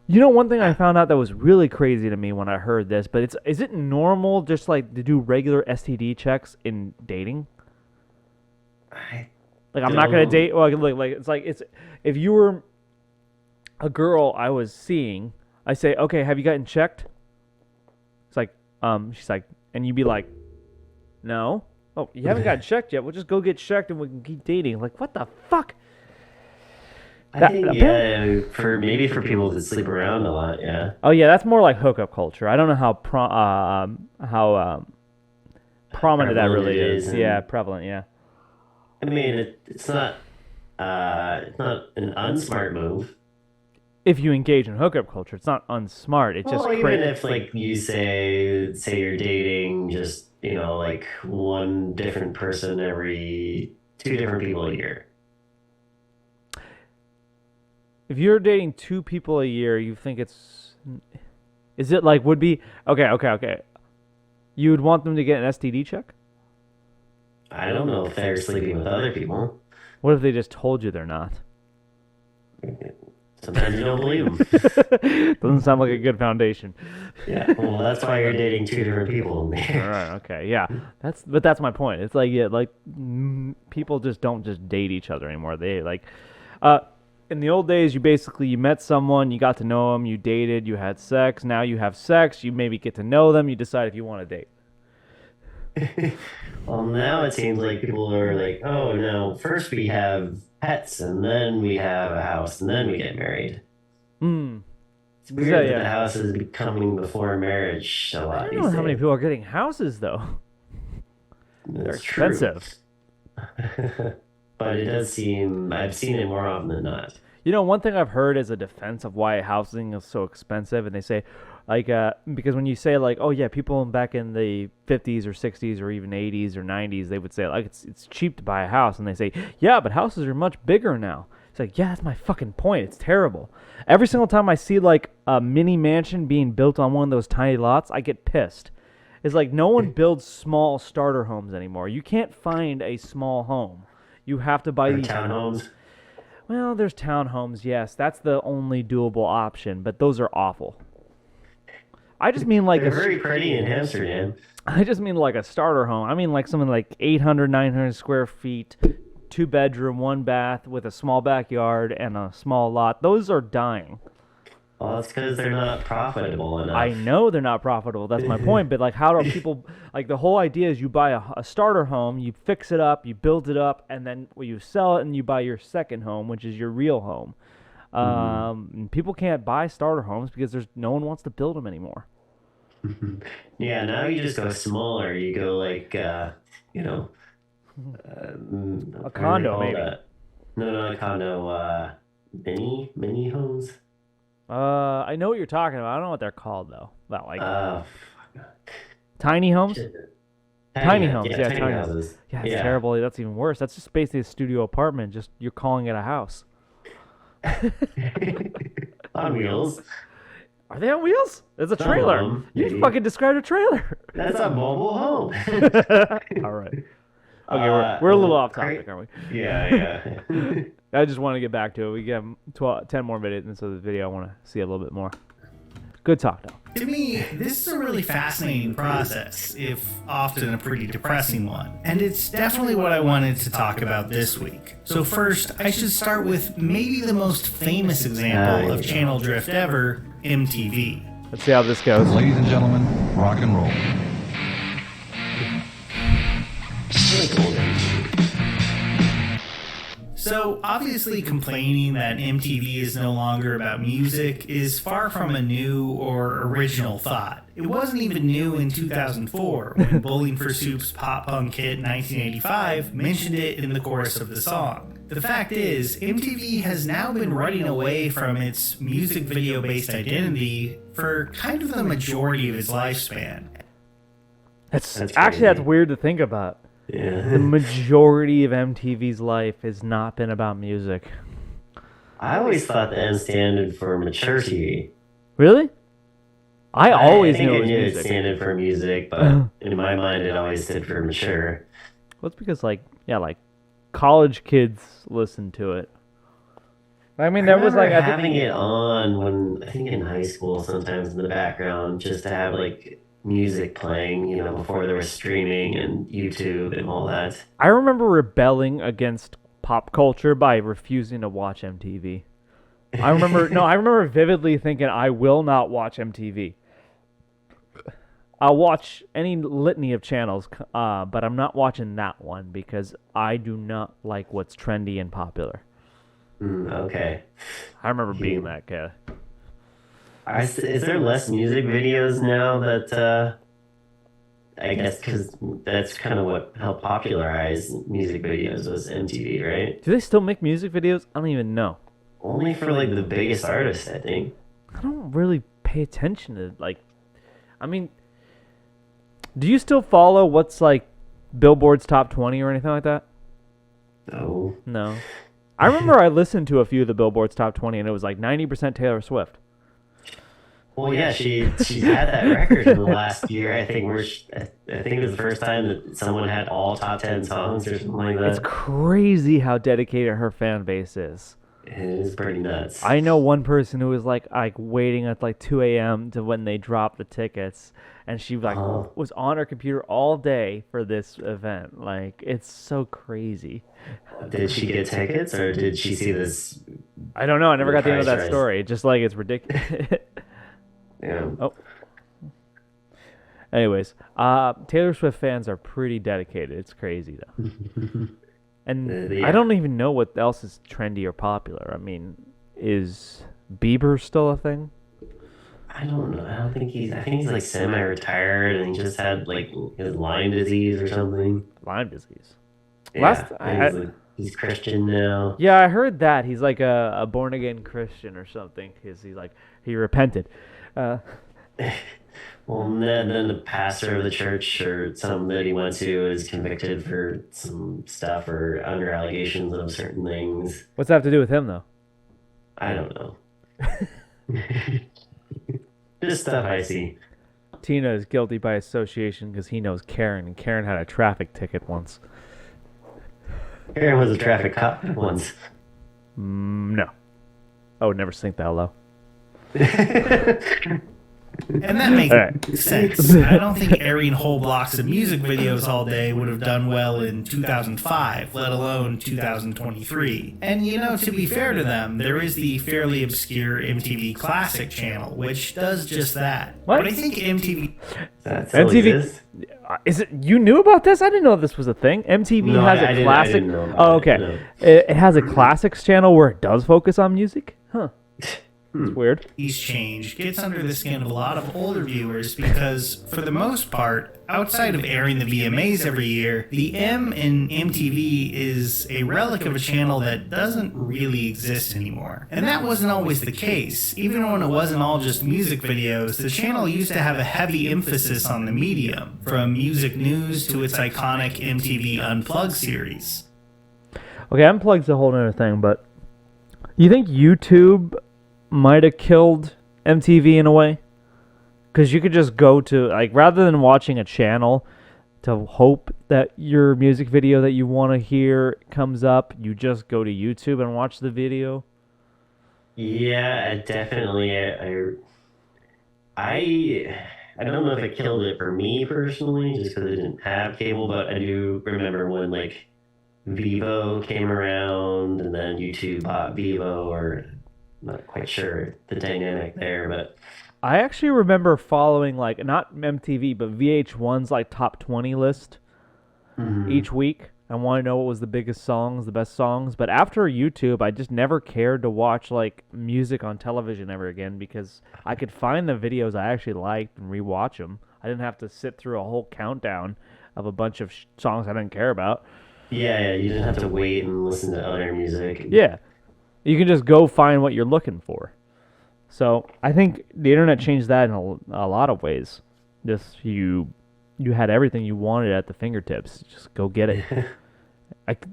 You know, one thing I found out that was really crazy to me when I heard this, but is it normal just like to do regular STD checks in dating? Like I'm not gonna date. Well, it's if you were a girl I was seeing, I say, okay, have you gotten checked? It's like, she's like, and you'd be like, no. Oh, you haven't gotten checked yet. We'll just go get checked and we can keep dating. Like, what the fuck? I think, yeah, for people that sleep around a lot, yeah. Oh yeah, that's more like hookup culture. I don't know how prominent that really is. Yeah, prevalent. Yeah. I mean, it's not an unsmart move. If you engage in hookup culture, it's not unsmart. It's just even if like you say you're dating just like one different person every 2 different people a year. If you're dating 2 people a year, you think is it like would be okay. You would want them to get an STD check? I don't know if they're sleeping with other people. What if they just told you they're not? Sometimes you don't believe them. Doesn't sound like a good foundation. Yeah, well, that's why you're dating 2 different people in there. All right, okay, yeah. That's my point. It's like, yeah, like people just don't just date each other anymore. They like, in the old days, you met someone, you got to know them, you dated, you had sex. Now you have sex, you maybe get to know them, you decide if you want to date. Well, now it seems like people are like, oh no, first we have pets, and then we have a house, and then we get married. It's weird that the house is becoming before marriage a lot. I don't know how many people are getting houses though. They're expensive. But it does seem I've seen it more often than not. You know, one thing I've heard as a defense of why housing is so expensive, and they say, like, because when you say like, oh yeah, people back in the 50s or 60s or even 80s or 90s, they would say like it's cheap to buy a house, and they say, yeah, but houses are much bigger now. It's like, yeah, that's my fucking point. It's terrible. Every single time I see like a mini mansion being built on one of those tiny lots, I get pissed. It's like no one builds small starter homes anymore. You can't find a small home. You have to buy Or these townhomes. well, there's townhomes, yes. That's the only doable option, but those are awful. I just mean like They're very pretty in Amsterdam. I just mean like a starter home. I mean like something like 800, 900 square feet, 2 bedroom, 1 bath with a small backyard and a small lot. Those are dying. Well, that's because they're not profitable I enough. know they're not profitable. That's my point. But like, how do people like the whole idea is you buy a starter home, you fix it up, you build it up, and then you sell it and you buy your second home, which is your real home. And people can't buy starter homes because there's no one wants to build them anymore. Yeah, now you just go smaller. You go like, you know, A what are they condo, called? maybe. No, not a condo. Mini homes. I know what you're talking about. I don't know what they're called though. About like Uh, tiny homes. shit. Tiny homes, Yeah, yeah, tiny tiny homes. houses. Yeah, it's Yeah. terrible. That's even worse. That's just basically a studio apartment. Just you're calling it a house. On wheels. Are they on wheels? It's a Some of trailer. them, You maybe. fucking described a trailer. That's a mobile home. All right. Okay, we're a little off topic, aren't we? Yeah, yeah. I just want to get back to it. We got 10 more minutes into the video. I want to see a little bit more. Good talk, though. To me, this is a really fascinating process, if often a pretty depressing one. And it's definitely what I wanted to talk about this week. So first, I should start with maybe the most famous example of channel drift ever, MTV. Let's see how this goes. Ladies and gentlemen, rock and roll. So, obviously, complaining that MTV is no longer about music is far from a new or original thought. It wasn't even new in 2004 when Bowling for Soup's pop punk hit 1985 mentioned it in the chorus of the song. The fact is, MTV has now been running away from its music video based identity for kind of the majority of its lifespan. That's That's actually that's crazy. weird to think about. The Yeah. majority of MTV's life has not been about music. I always thought the M stood for mature TV. Really? I always think knew I it was knew it music. standed for music, but in my mind, it always stood for mature. Well, it's because like college kids listen to it. I mean, there was like I I having think it on when I think in high school, sometimes in the background, just to have like music playing, before there was streaming and YouTube and all that. I remember rebelling against pop culture by refusing to watch MTV. I remember vividly thinking I will not watch MTV. I'll watch any litany of channels, but I'm not watching that one because I do not like what's trendy and popular. Okay. I remember being that kid. Is there less music videos now that, I guess, because that's kind of what helped popularize music videos was MTV, right? Do they still make music videos? I don't even know. Only for like the biggest artists, I think. I don't really pay attention to I mean, do you still follow what's like Billboard's top 20 or anything like that? Oh. No. I remember I listened to a few of the Billboard's top 20 and it was like 90% Taylor Swift. Well, yeah, she had that record in the last year. I think I think it was the first time that someone had all top 10 songs or something like It's that. crazy how dedicated her fan base is. It is pretty nuts. I know one person who was like waiting at like 2 a.m. to when they dropped the tickets, and she was on her computer all day for this event. Like, it's so crazy. Did she get tickets or did she see this? I don't know. I never got the end of that Price. story. Just like it's ridiculous. Oh. Anyways, Taylor Swift fans are pretty dedicated. It's crazy though. And Yeah. I don't even know what else is trendy or popular. I mean, is Bieber still a thing? I don't know. I think he's like semi-retired and he just had like his Lyme disease or something. Lyme disease. Last, He's Christian now. yeah, I heard that he's like a born again Christian or something. He's like he repented. Uh, Well, then the pastor of the church or something that he went to is convicted for some stuff or under allegations of certain things. what's that have to do with him though? I don't know. Just stuff I see. Tina is guilty by association because he knows Karen, and Karen had a traffic ticket once. Aaron was a traffic cop once. No, I would never sink that low. And that makes Alright. sense. I don't think airing whole blocks of music videos all day would have done well in 2005, let alone 2023. And to be fair to them, there is the fairly obscure MTV Classic channel, which does just that. What? But I think MTV... That still MTV exists? Is it? You knew about this? I didn't know this was a thing. MTV No, has I a didn't- I classic. didn't know about Oh, it, okay. no. It has a classics channel where it does focus on music. Huh. It's weird. change gets under the skin of a lot of older viewers because, for the most part, outside of airing the VMAs every year, the M in MTV is a relic of a channel that doesn't really exist anymore. And that wasn't always the case. Even when it wasn't all just music videos, the channel used to have a heavy emphasis on the medium, from music news to its iconic MTV Unplugged series. Okay, Unplugged's a whole other thing, but you think YouTube might have killed MTV in a way? Because you could just go to, like, rather than watching a channel to hope that your music video that you want to hear comes up, you just go to YouTube and watch the video. Yeah, definitely. I don't know if it killed it for me personally, just because I didn't have cable, but I do remember when like Vivo came around, and then YouTube bought Vivo, or not quite sure the dynamic there, but I actually remember following, like, not MTV, but VH1's, like, top 20 list each week. I want to know what was the biggest songs, the best songs. But after YouTube, I just never cared to watch, like, music on television ever again because I could find the videos I actually liked and rewatch them. I didn't have to sit through a whole countdown of a bunch of songs I didn't care about. yeah, you didn't have to wait and listen to other music. Yeah. You can just go find what you're looking for. So I think the internet changed that in a lot of ways. Just you had everything you wanted at the fingertips. Just go get it.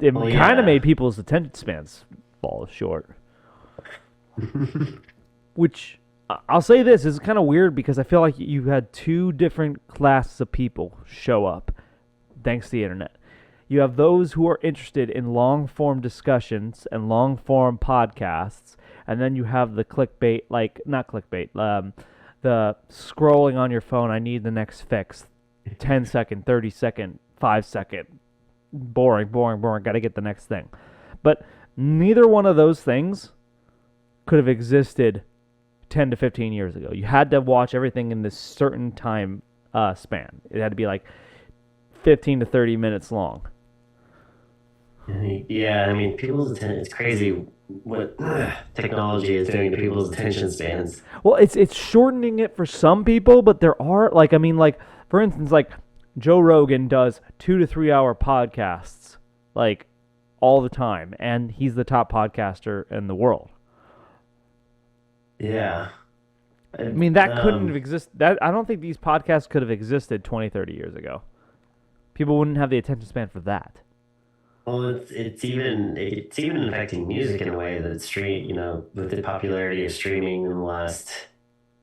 It Well, kind yeah. of made people's attention spans fall short. Which, I'll say this, is kind of weird because I feel like you had two different classes of people show up thanks to the internet. You have those who are interested in long-form discussions and long-form podcasts, and then you have the clickbait, like, not clickbait, the scrolling on your phone, I need the next fix, 10-second, 30-second, 5-second, boring, gotta get the next thing. But neither one of those things could have existed 10 to 15 years ago. You had to watch everything in this certain time span. It had to be like 15 to 30 minutes long. Yeah, I mean, people's attention, it's crazy what technology is doing to people's attention spans. Well, it's shortening it for some people, but there are, like, I mean, like, for instance, like, Joe Rogan does 2 to 3 hour podcasts, like, all the time, and he's the top podcaster in the world. Yeah. I mean, that couldn't have existed. I don't think these podcasts could have existed 20, 30 years ago. People wouldn't have the attention span for that. Well, it's even affecting music in a way that with the popularity of streaming in the last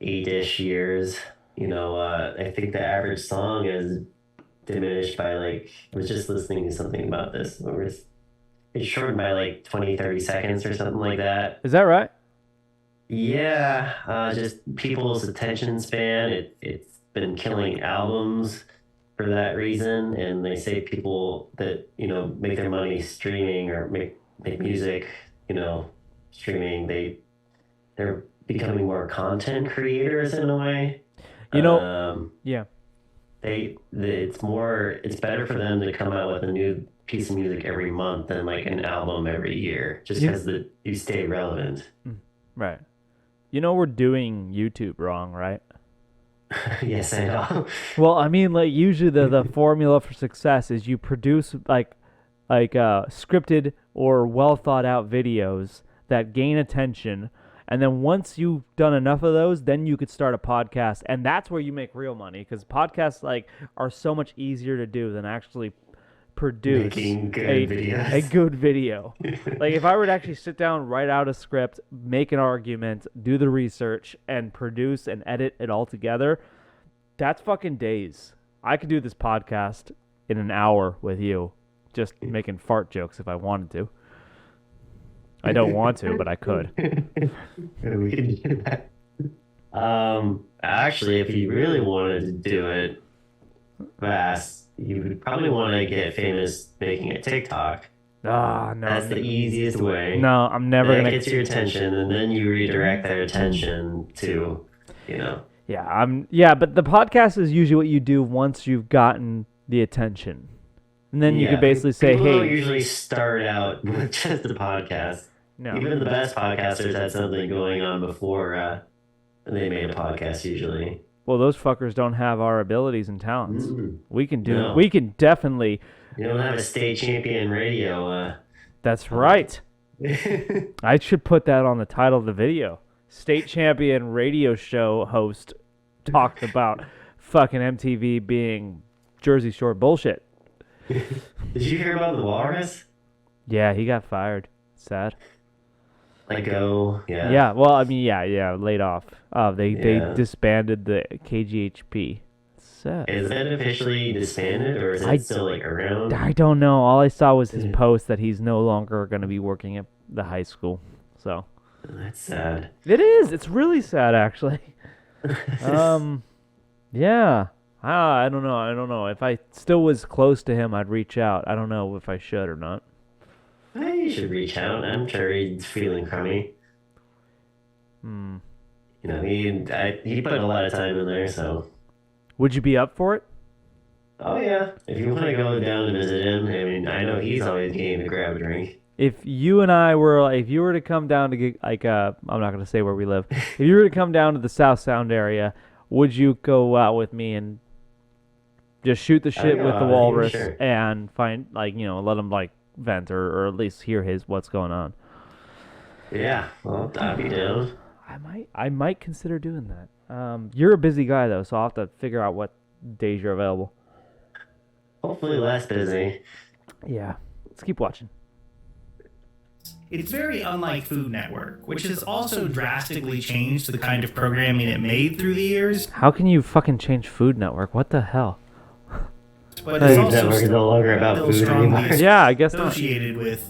8-ish years, I think the average song is diminished by, like, I was just listening to something about this, where it's shortened by like 20, 30 seconds or something like that. Is that right? Yeah, just people's attention span. It's been killing albums for that reason, and they say people that make their money streaming or make music, streaming, they're becoming more content creators in a way. Yeah. It's better for them to come out with a new piece of music every month than like an album every year, just because you stay relevant. Right. We're doing YouTube wrong, right? Yes, I know. Well, I mean, like, usually the formula for success is you produce, like, like scripted or well thought out videos that gain attention. And then once you've done enough of those, then you could start a podcast, and that's where you make real money, because podcasts like are so much easier to do than actually produce Making good a videos. good video. Like if I were to actually sit down, write out a script, make an argument, do the research, and produce and edit it all together, that's fucking days. I could do this podcast in an hour with you, just making fart jokes if I wanted to. I don't want to, but I could. We could do that. Actually, if you really wanted to do it fast, you would probably want to get famous making a TikTok. Ah, no. That's the easiest way. No, I'm never That gonna. gets your attention, and then you redirect that attention to, Yeah, but the podcast is usually what you do once you've gotten the attention, and then you could basically say, people don't "Hey." usually start out with just a podcast. No. Even the best podcasters had something going on before they made a podcast. Usually. Well, those fuckers don't have our abilities and talents. We can do. No. We can definitely. You don't have a state champion radio. That's right. I should put that on the title of the video. State champion radio show host talked about fucking MTV being Jersey Shore bullshit. Did you hear about the Walrus? Yeah, he got fired. Sad. Like go. Yeah. Yeah. Well, I mean, yeah, laid off. They Yeah. disbanded the KGHP. Sad. Is that officially disbanded, or is it still like around? I don't know. All I saw was his post that he's no longer going to be working at the high school. So That's sad. it is. It's really sad, actually. Yeah. I don't know. I don't know. If I still was close to him, I'd reach out. I don't know if I should or not. You should reach out. I'm sure he's feeling crummy. He put a lot of time in there, so. Would you be up for it? Oh yeah, if you want to go down and visit him, I mean, I know he's always game to grab a drink. If you and I were, if you were to come down to get, I'm not going to say where we live. If you were to come down to the South Sound area, would you go out with me and just shoot the shit with the walrus and find, let him vent or at least hear what's going on? Yeah, well, I'd be down. I might consider doing that. You're a busy guy though, so I'll have to figure out what days you're available. Hopefully less busy. Yeah, let's keep watching. It's very unlike Food Network, which has also drastically changed the kind of programming it made through the years. How can you fucking change Food Network? What the hell? But it's also Network is no longer about still food strongly anymore. Yeah, I guess not. associated with,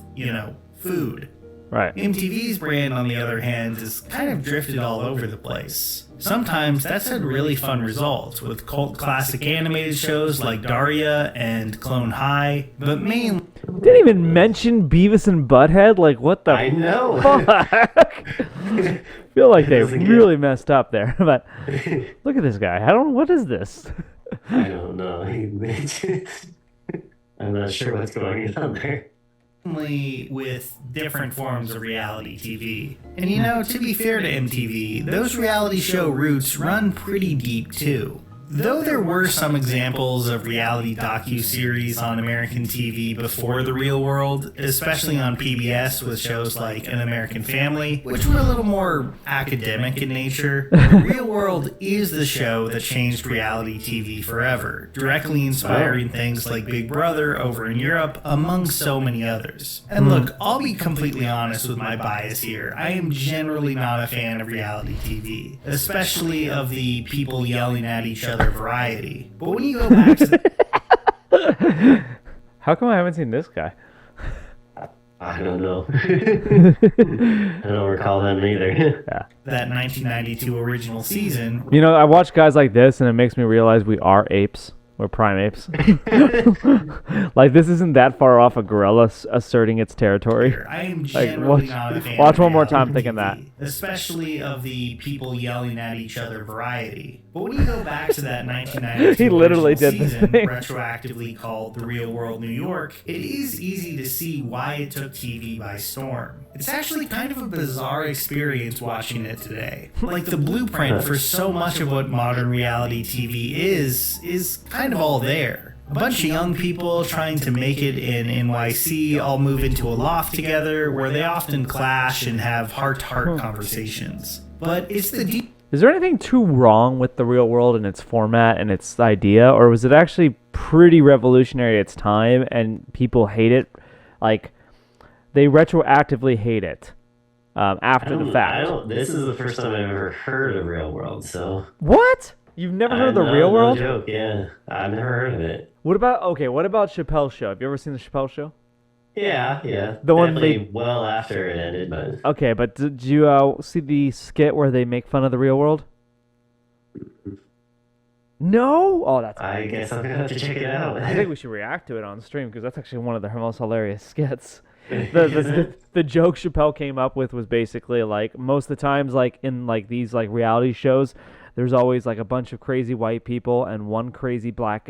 food. Right. MTV's brand, on the other hand, has kind of drifted all over the place. Sometimes that's had really fun results with cult classic animated shows like Daria and Clone High, but mainly Didn't even mention Beavis and Butthead. Like, what the I know. fuck? Feel like they Doesn't get- really messed up there. But look at this guy. What is this? I don't know. I'm not sure what's going on there. with different forms of reality TV. And to be fair to MTV, those reality show roots run pretty deep too. Though there were some examples of reality docu-series on American TV before The Real World, especially on PBS with shows like An American Family, which were a little more academic in nature, The Real World is the show that changed reality TV forever, directly inspiring things like Big Brother over in Europe, among so many others. And look, I'll be completely honest with my bias here. I am generally not a fan of reality TV, especially of the people yelling at each other variety. But when you go back to How come I haven't seen this guy? I don't know. I don't recall them either. that 1992 original season, I watch guys like this, and it makes me realize we are apes. We're primates. Like, this isn't that far off a gorilla asserting its territory. I am generally not a fan watch of one more reality time thinking TV, that. especially of the people yelling at each other variety. But when you go back to that 1992 He literally original did this season, thing. retroactively called The Real World New York, it is easy to see why it took TV by storm. It's actually kind of a bizarre experience watching it today. Like, the blueprint for so much of what modern reality TV is kind of all there. A bunch of young people trying to make it in NYC all move into a loft together where they often clash and have heart-to-heart conversations. But it's the deep... Is there anything too wrong with the real world and its format and its idea, or was it actually pretty revolutionary at its time and people hate it? Like, they retroactively hate it after the fact. This is the first time I've ever heard of Real World, so... What? You've never heard of the real world? No joke, yeah. I've never heard of it. What about Chappelle's Show? Have you ever seen the Chappelle Show? Yeah. The one definitely well after it ended, but... Okay, but did you see the skit where they make fun of the real world? No? Oh, that's... I guess I'm gonna have to check it out. I think we should react to it on stream because that's actually one of the most hilarious skits. The joke Chappelle came up with was basically like most of the times like in like these like reality shows, there's always like a bunch of crazy white people and one black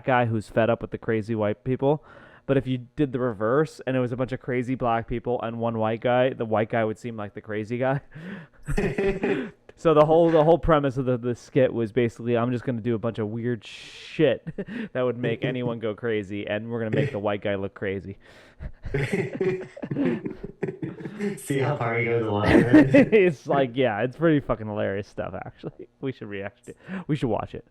guy who's fed up with the crazy white people. But if you did the reverse and it was a bunch of crazy black people and one white guy, the white guy would seem like the crazy guy. So the whole premise of the skit was basically I'm just going to do a bunch of weird shit that would make anyone go crazy, and we're going to make the white guy look crazy. See how far he goes along. It's like, yeah, it's pretty fucking hilarious stuff, actually. We should react to it. We should watch it.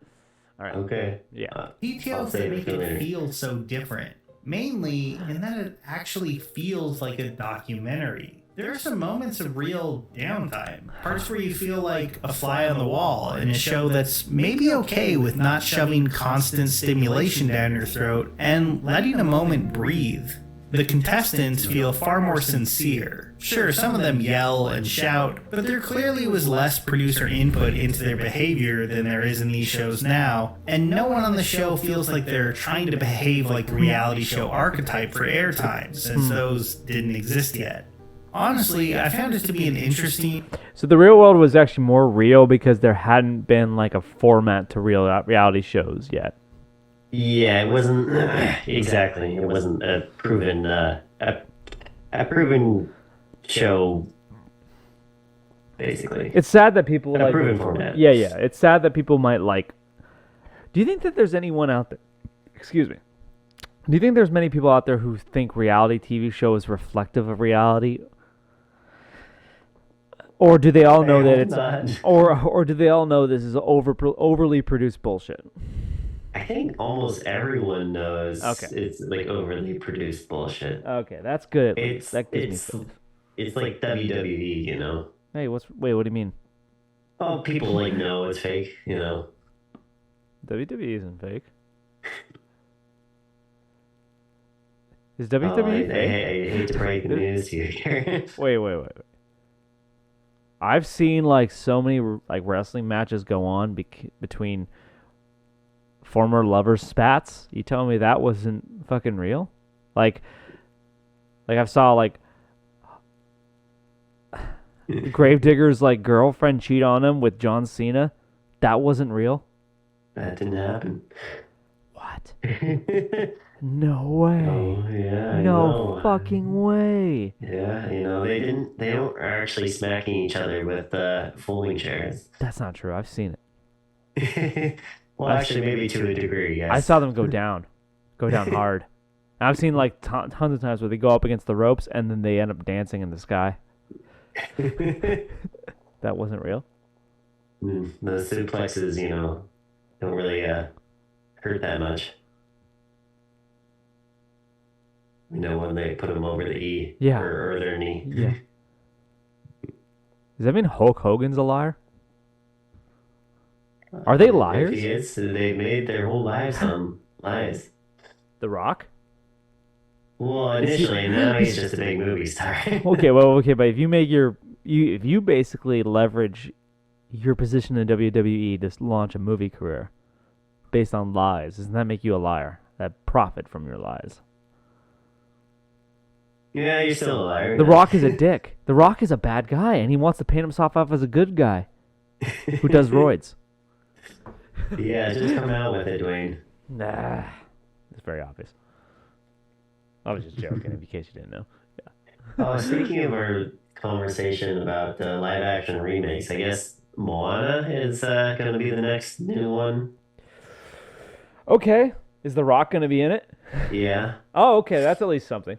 All right. Okay. Yeah. Details that make it feel so different. Mainly in that it actually feels like a documentary. There are some moments of real downtime. Parts where you feel like a fly on the wall in a show that's maybe okay with not shoving constant stimulation down your throat and letting a moment breathe. The contestants feel far more sincere. Sure, some of them yell and shout, but there clearly was less producer input into their behavior than there is in these shows now, and no one on the show feels like they're trying to behave like a reality show archetype for airtime, since those didn't exist yet. Honestly, I found it to be an interesting... So the real world was actually more real because there hadn't been like a format to real reality shows yet. Yeah, it wasn't exactly. It wasn't a proven show. Basically, it's sad that people a like proven format. Yeah. It's sad that people might like. Do you think that there's anyone out there? Excuse me. Do you think there's many people out there who think reality TV show is reflective of reality? Or do they all know that it's not. or do they all know this is overly produced bullshit? I think almost everyone knows Okay. It's like overly produced bullshit. Okay, that's good. That gives me It's faith. it's like WWE, you know. Hey, what do you mean? Oh, people like know it's fake, you know. WWE isn't fake. Is Oh, WWE I fake? hate to break the news to you here. Wait. I've seen like so many like wrestling matches go on between former lovers spats. You telling me that wasn't fucking real? Like I saw like Gravedigger's like girlfriend cheat on him with John Cena. That wasn't real. That didn't happen. What? No way. Oh yeah, I No know. fucking way. Yeah, you know they don't actually smacking each other with folding chairs. That's not true. I've seen it. Well, actually, maybe to a degree, yes. I saw them go down hard. I've seen like tons of times where they go up against the ropes and then they end up dancing in the sky. That wasn't real. The suplexes, you know, don't really hurt that much. You know, when they put them over the E Yeah. or their knee. Yeah. Does that mean Hulk Hogan's a liar? Are they liars? If he is, they made their whole lives on lies. The Rock? Well, initially, now he's just a big movie star. Okay, but if you make if you basically leverage your position in WWE to launch a movie career based on lies, doesn't that make you a liar? That profit from your lies. Yeah, you're still a liar. The Rock is a dick. The Rock is a bad guy, and he wants to paint himself off as a good guy who does roids. Yeah, just come out with it, Dwayne. Nah, it's very obvious. I was just joking, in case you didn't know. Yeah. Oh, speaking of our conversation about live action remakes, I guess Moana is going to be the next new one. Okay. Is The Rock going to be in it? Yeah. Oh, okay, that's at least something.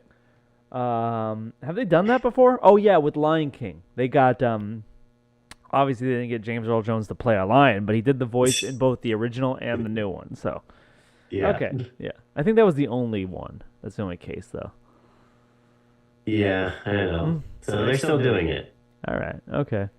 Have they done that before? Oh yeah, with Lion King. They got obviously they didn't get James Earl Jones to play a lion, but he did the voice in both the original and the new one. So Yeah. okay, yeah. I think that was the only one. That's the only case though. Yeah, I know. So they're still doing it. All right, okay.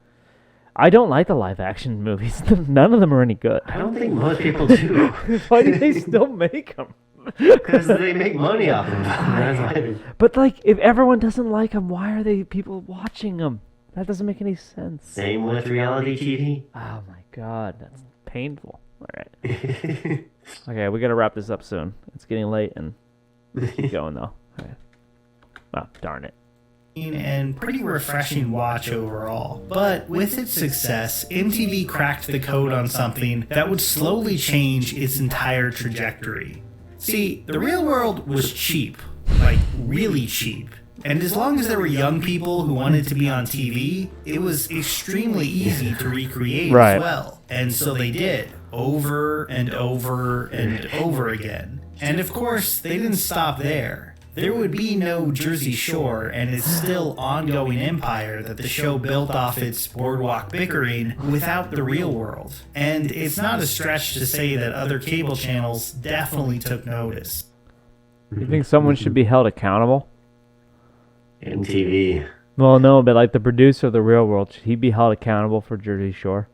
I don't like the live action movies. None of them are any good. I don't think most people do. Why do they still make them? Because they make money off of them. That's why. But like, if everyone doesn't like them, why are they people watching them? That doesn't make any sense. Same with reality TV. Oh my god, that's painful. All right. Okay, we gotta wrap this up soon. It's getting late and keep going though. All right. Oh, darn it. And pretty refreshing watch overall. But with its success, MTV cracked the code on something that would slowly change its entire trajectory. See, the real world was cheap, like really cheap. And as long as there were young people who wanted to be on TV, it was extremely easy to recreate Right. as well. And so they did, over and over and over again. And of course, they didn't stop there. There would be no Jersey Shore and its still ongoing empire that the show built off its boardwalk bickering without the real world. And it's not a stretch to say that other cable channels definitely took notice. You think someone should be held accountable? MTV. Well, no, but like the producer of The Real World, should he be held accountable for Jersey Shore?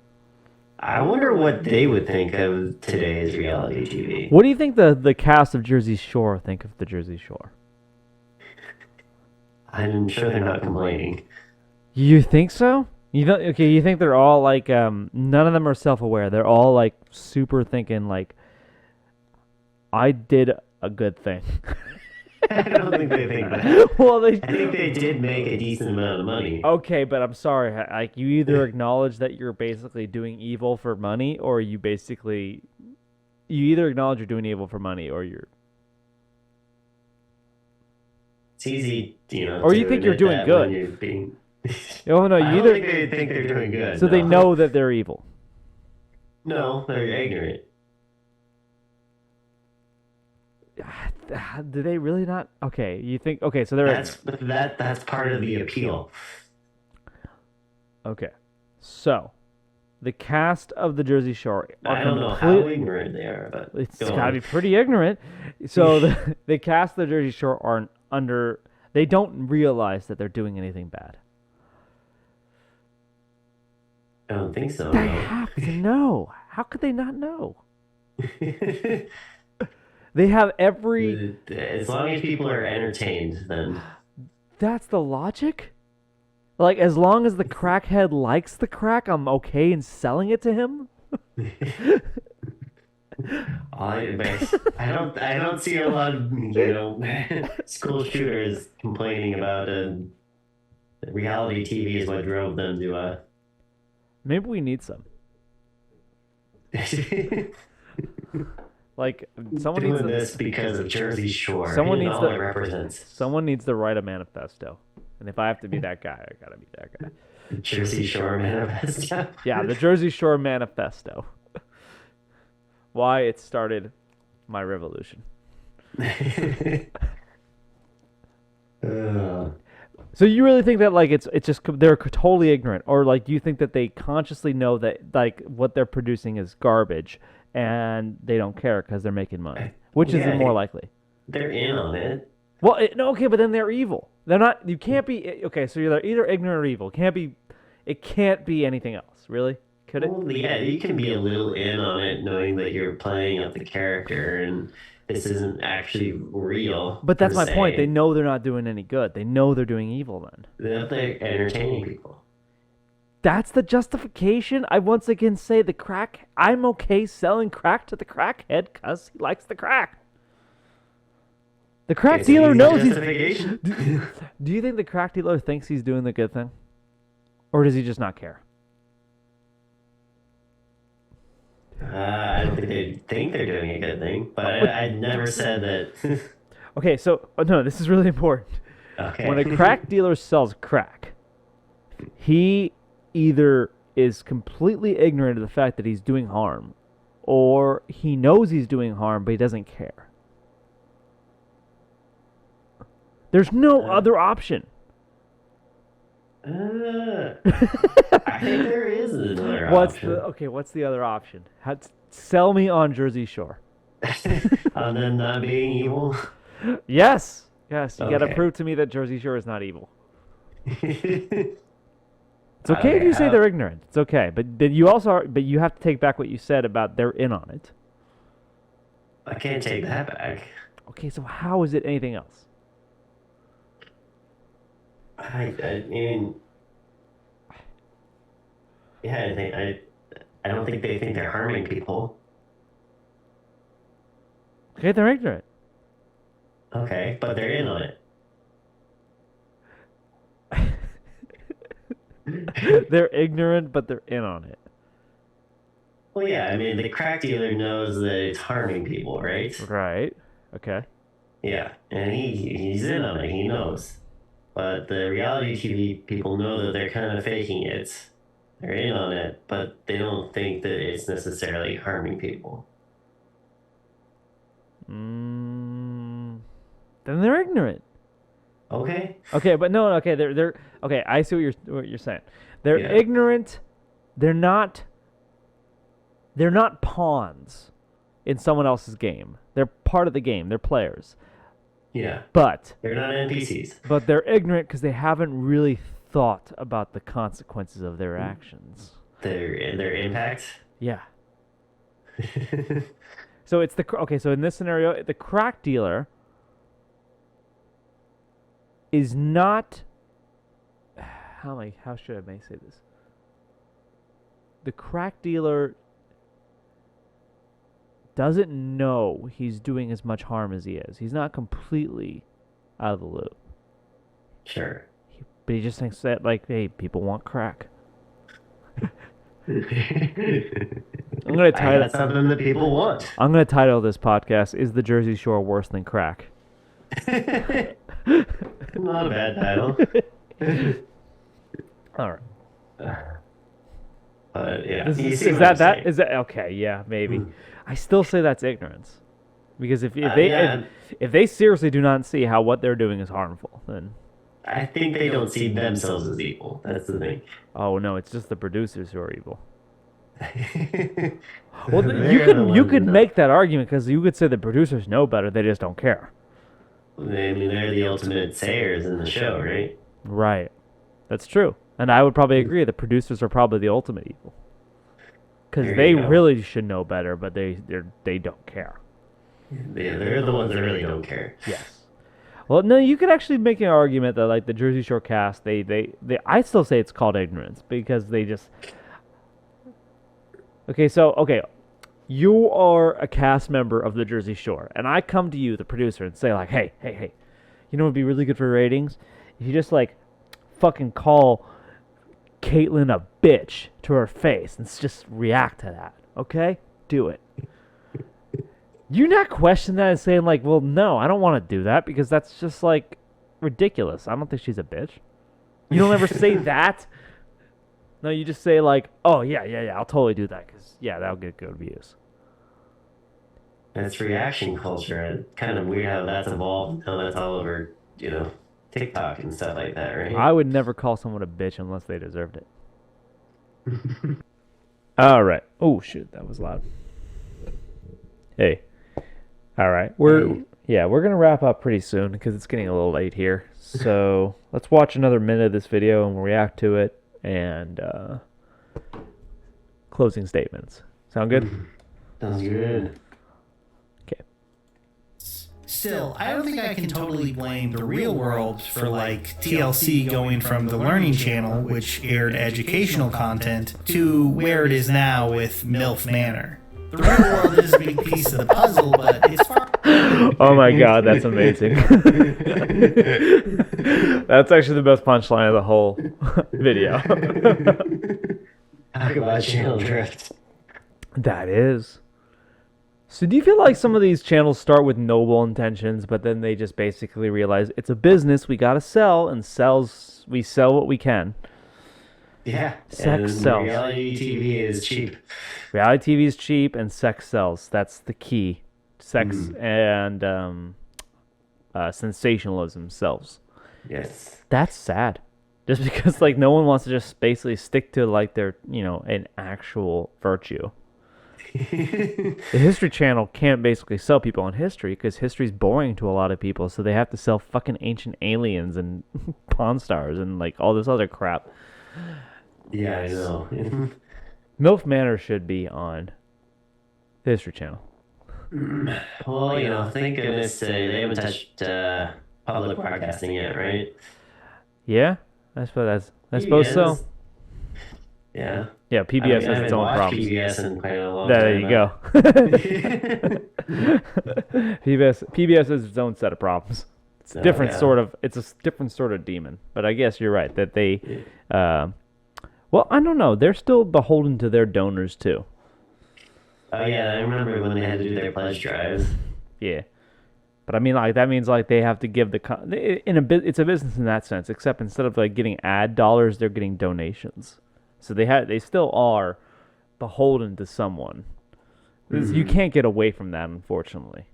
I wonder what they would think of today's reality TV. What do you think the cast of Jersey Shore think of the Jersey Shore? I'm sure they're not complaining. You think so? You don't, okay, you think they're all like none of them are self-aware. They're all like super thinking like I did a good thing. I don't think they think that. Well, I think they did make a decent amount of money. okay, but I'm sorry. Like you either acknowledge that you're basically doing evil for money, or you either acknowledge you're doing evil for money, or you're. It's easy, Or you to think you're admit doing that good. when you're being... Oh no, I you don't either. think they think they're doing good. So they know that they're evil. No, they're ignorant. Do they really not? Okay, you think? Okay, so they're That's part of the appeal. okay. So, the cast of the Jersey Shore. I don't know how ignorant they are, but It's go got to on. be pretty ignorant. So the cast of the Jersey Shore aren't under. They don't realize that they're doing anything bad. I don't think so. They No. have to know. How could they not know? They have every. As long as people are entertained, then That's the logic? Like, as long as the crackhead likes the crack, I'm okay in selling it to him? I don't see a lot of school shooters complaining about reality TV is what drove them to Maybe we need some. Like, someone doing needs to, this because of Jersey Shore. Someone and needs all to- it represents. someone needs to write a manifesto. And if I have to be that guy, I gotta be that guy. Jersey Shore manifesto. Yeah, the Jersey Shore Manifesto. Why it started my revolution. So you really think that like it's just they're totally ignorant, or like do you think that they consciously know that like what they're producing is garbage and they don't care because they're making money? Which is Yeah, the more likely? They're in on it. Well, no, okay, but then they're evil. They're not. You can't be okay. So you're either ignorant or evil. It can't be anything else, really. Could it? Well, yeah, you can be a little in on it knowing that you're playing up the character and this isn't actually real. But that's per my point. se. They know they're not doing any good. They know they're doing evil then. They're entertaining people. That's the justification. I once again say I'm okay selling crack to the crackhead because he likes the crack. The crack It's an dealer easy knows he's... justification. Do you think the crack dealer thinks he's doing the good thing? Or does he just not care? I don't think they think they're doing a good thing, but I never said that. Okay, so... no, this is really important. Okay. When a crack dealer sells crack, he either is completely ignorant of the fact that he's doing harm, or he knows he's doing harm, but he doesn't care. There's no other option. I think there is another What's option. what's the other option? Sell me on Jersey Shore. And then not being evil. Yes. Yes, you got to Okay. prove to me that Jersey Shore is not evil. Okay, It's okay if you say they're ignorant. It's okay, but then you also but you have to take back what you said about they're in on it. I can't take that back. Okay, so how is it anything else? I mean, yeah, I don't think they think they're harming people. Okay, they're ignorant. Okay, but they're in on it. They're ignorant, but they're in on it. Well, yeah, I mean, the crack dealer knows that it's harming people, right? Right. Okay. Yeah, and he's in on it. He knows. But the reality TV people know that they're kind of faking it. They're in on it, but they don't think that it's necessarily harming people. Then they're ignorant. Okay. Okay, but no, okay, they're okay. I see what you're saying. They're Yeah. ignorant. They're not pawns in someone else's game. They're part of the game. They're players. Yeah. But They're not NPCs. they're ignorant because they haven't really thought about the consequences of their actions. Their impact. Yeah. So it's so in this scenario, the crack dealer is not how should I say this? The crack dealer doesn't know he's doing as much harm as he is. He's not completely out of the loop. Sure. But he just thinks that, like, hey, people want crack. I'm gonna title That's something that people want. I'm gonna title this podcast "Is the Jersey Shore Worse Than Crack?" Not a bad title. All right. Yeah. Is you see what that I'm saying. is that okay? Yeah, maybe. I still say that's ignorance, because if yeah. if they seriously do not see how what they're doing is harmful, then I think they don't see themselves as evil. That's the thing. oh no, it's just the producers who are evil. Well, You could make that argument because you could say the producers know better, they just don't care. I mean, they're the ultimate sayers in the show, right? Right, that's true, and I would probably agree. The producers are probably the ultimate evil because There they you go. really should know better, but they don't care. They're the ones that really don't care. Yes. Well, no, you could actually make an argument that, like, the Jersey Shore cast, I still say it's called ignorance because they just. Okay, you are a cast member of the Jersey Shore, and I come to you, the producer, and say, like, hey, you know what would be really good for ratings? If you just, like, fucking call Caitlyn a bitch to her face and just react to that, okay? Do it. You not question that and saying, like, well, no, I don't want to do that because that's just, like, ridiculous. I don't think she's a bitch. You don't ever say that. No, you just say, like, oh, yeah, I'll totally do that because, yeah, that'll get good views. And it's reaction culture. And kind of weird how that's evolved. How that's all over, TikTok and stuff like that, right? I would never call someone a bitch unless they deserved it. All right. Oh, shoot, that was loud. Hey. All right. We're going to wrap up pretty soon because it's getting a little late here. So let's watch another minute of this video and we'll react to it and closing statements. Sound good? Sounds good. Okay. Still, I don't think I can totally blame the real world for, like, TLC going from the Learning Channel, which aired educational content, to where it is now with MILF Manor. The real world is a big piece of the puzzle, but it's far. Oh my god, that's amazing. That's actually the best punchline of the whole video. Talk about channel drift. That is. So do you feel like some of these channels start with noble intentions, but then they just basically realize it's a business, we gotta sell, and we sell what we can? Yeah. Sex and sells. reality TV is cheap. Reality TV is cheap and sex sells. That's the key. Sex and sensationalism sells. Yes. That's sad. Just because like no one wants to just basically stick to like their, an actual virtue. The History Channel can't basically sell people on history because history's boring to a lot of people, so they have to sell fucking ancient aliens and Pawn Stars and like all this other crap. Yeah, I know. MILF Manor should be on the History Channel. Well, thank goodness they haven't touched public broadcasting yet, right? Yeah, I suppose so. Yeah. Yeah, PBS I has its own haven't watched problems. PBS in quite a long There time. you go. PBS has its own set of problems. It's a different it's a different sort of demon. But I guess you're right that they well, I don't know. They're still beholden to their donors too. Oh yeah, I remember when they had to do their pledge drive. Yeah. But I mean, like that means like they have to give it's a business in that sense. Except instead of like getting ad dollars, they're getting donations. So they still are beholden to someone. You can't get away from that, unfortunately.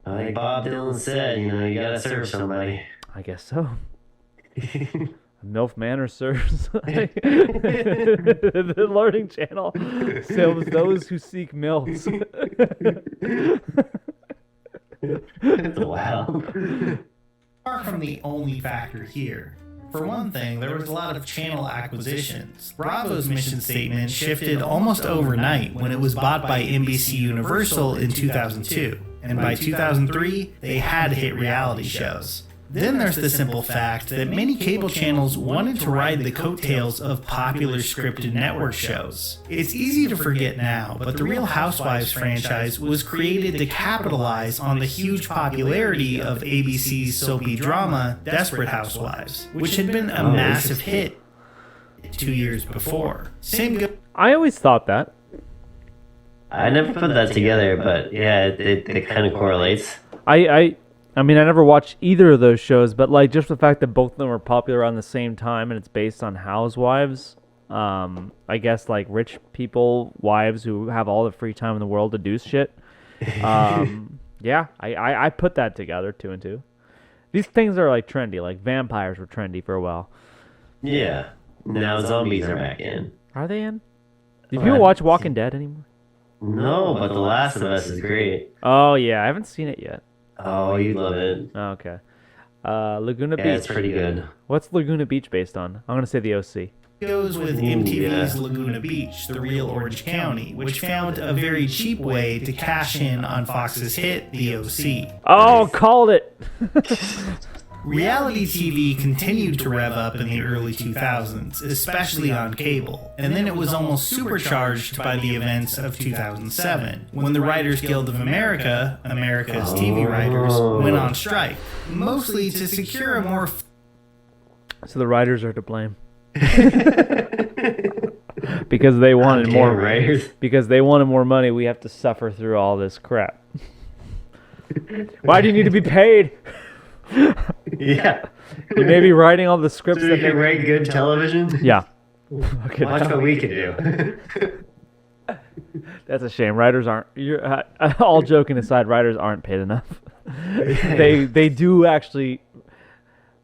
Like Bob Dylan said, you gotta serve somebody. I guess so. MILF Manor serves the Learning Channel serves those who seek MILFs. Wow. Far from the only factor here. For one thing, there was a lot of channel acquisitions. Bravo's mission statement shifted almost overnight when it was bought by NBC Universal in 2002, and by 2003, they had hit reality shows. Then there's the simple fact that many cable channels wanted to ride the coattails of popular scripted network shows. It's easy to forget now, but the Real Housewives franchise was created to capitalize on the huge popularity of ABC's soapy drama, Desperate Housewives, which had been a massive hit 2 years before. I always thought that. I never put that together, but yeah, it kind of correlates. I mean, I never watched either of those shows, but like just the fact that both of them were popular around the same time and it's based on housewives, I guess like rich people, wives who have all the free time in the world to do shit. Yeah, I put that together, 2 and 2. These things are like trendy, like vampires were trendy for a while. Yeah. Now zombies are back in. Are they in? Do people watch Walking Dead anymore? No, but The Last of Us is great. Oh yeah, I haven't seen it yet. Oh, you love it. Oh, okay. Laguna Beach. Yeah, it's pretty good. What's Laguna Beach based on? I'm gonna say the OC. Goes with MTV's Laguna Beach, the real Orange County, which found a very cheap way to cash in on Fox's hit, The OC. Oh, called it! Reality TV continued to rev up in the early 2000s, especially on cable, and then it was almost supercharged by the events of 2007, when the Writers Guild of America, America's TV writers, went on strike, mostly to secure a more... So the writers are to blame. Because they wanted more writers. Because they wanted more money, we have to suffer through all this crap. Why do you need to be paid? Yeah. You may be writing all the scripts So that you can write good television? Yeah. Watch what we can do. That's a shame. Writers aren't. All joking aside, writers aren't paid enough. They do actually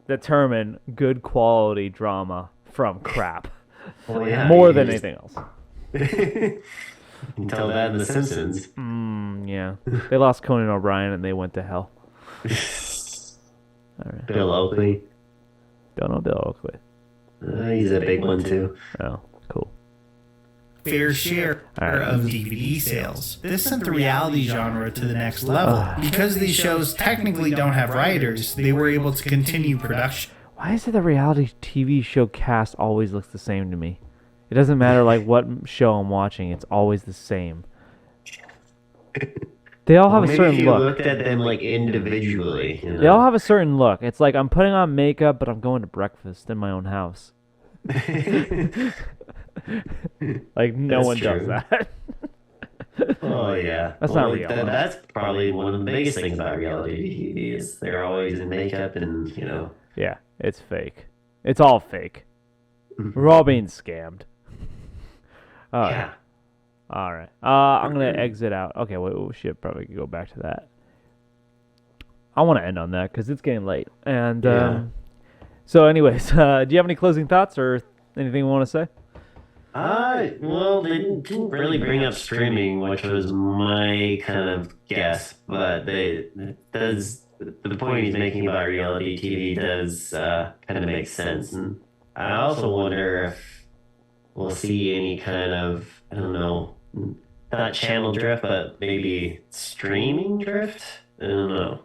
determine good quality drama from crap. Well, yeah, More than anything else. You can tell that in The Simpsons. Yeah. They lost Conan O'Brien and they went to hell. All right. Bill Oakley. Don't know Bill Oakley. He's a big one too. Oh, cool. fair share of DVD sales. This sent the reality genre to the next level. Because these shows technically don't have writers, they were able to continue production. Why is it the reality TV show cast always looks the same to me? It doesn't matter like what show I'm watching, it's always the same. They all have a certain Maybe if you look. looked at them like individually. You know? They all have a certain look. It's like I'm putting on makeup, but I'm going to breakfast in my own house. Like no one does that. Oh yeah, That's not real. That's probably one of the biggest things about reality TV is they're always in makeup and Yeah, it's fake. It's all fake. We're all being scammed. All right. Yeah. All right. I'm gonna exit out. Okay, wait. We should probably go back to that. I want to end on that because it's getting late. And Yeah. so, anyways, do you have any closing thoughts or anything you want to say? Well, they didn't really bring up streaming, which was my kind of guess, but the point he's making about reality TV does kind of make sense, and I also wonder if we'll see any kind of, I don't know, not channel drift, but maybe streaming drift. I don't know.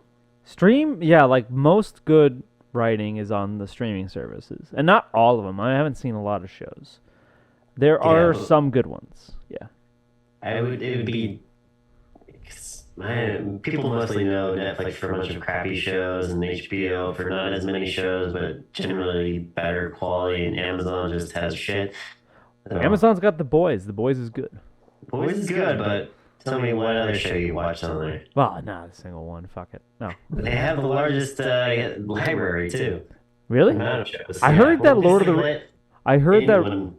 Stream, yeah, like most good writing is on the streaming services, and not all of them. I haven't seen a lot of shows. There are but some good ones. Yeah. It would be. People mostly know Netflix for a bunch of crappy shows and HBO for not as many shows, but generally better quality, and Amazon just has shit. So, Amazon's got The Boys. The Boys is good. Boys is good, but tell me what other show you watched on there. Well, not a single one. Fuck it. No. They have the largest library too. Really? Amount of shows. I heard that Lord of the I heard that. Anyone-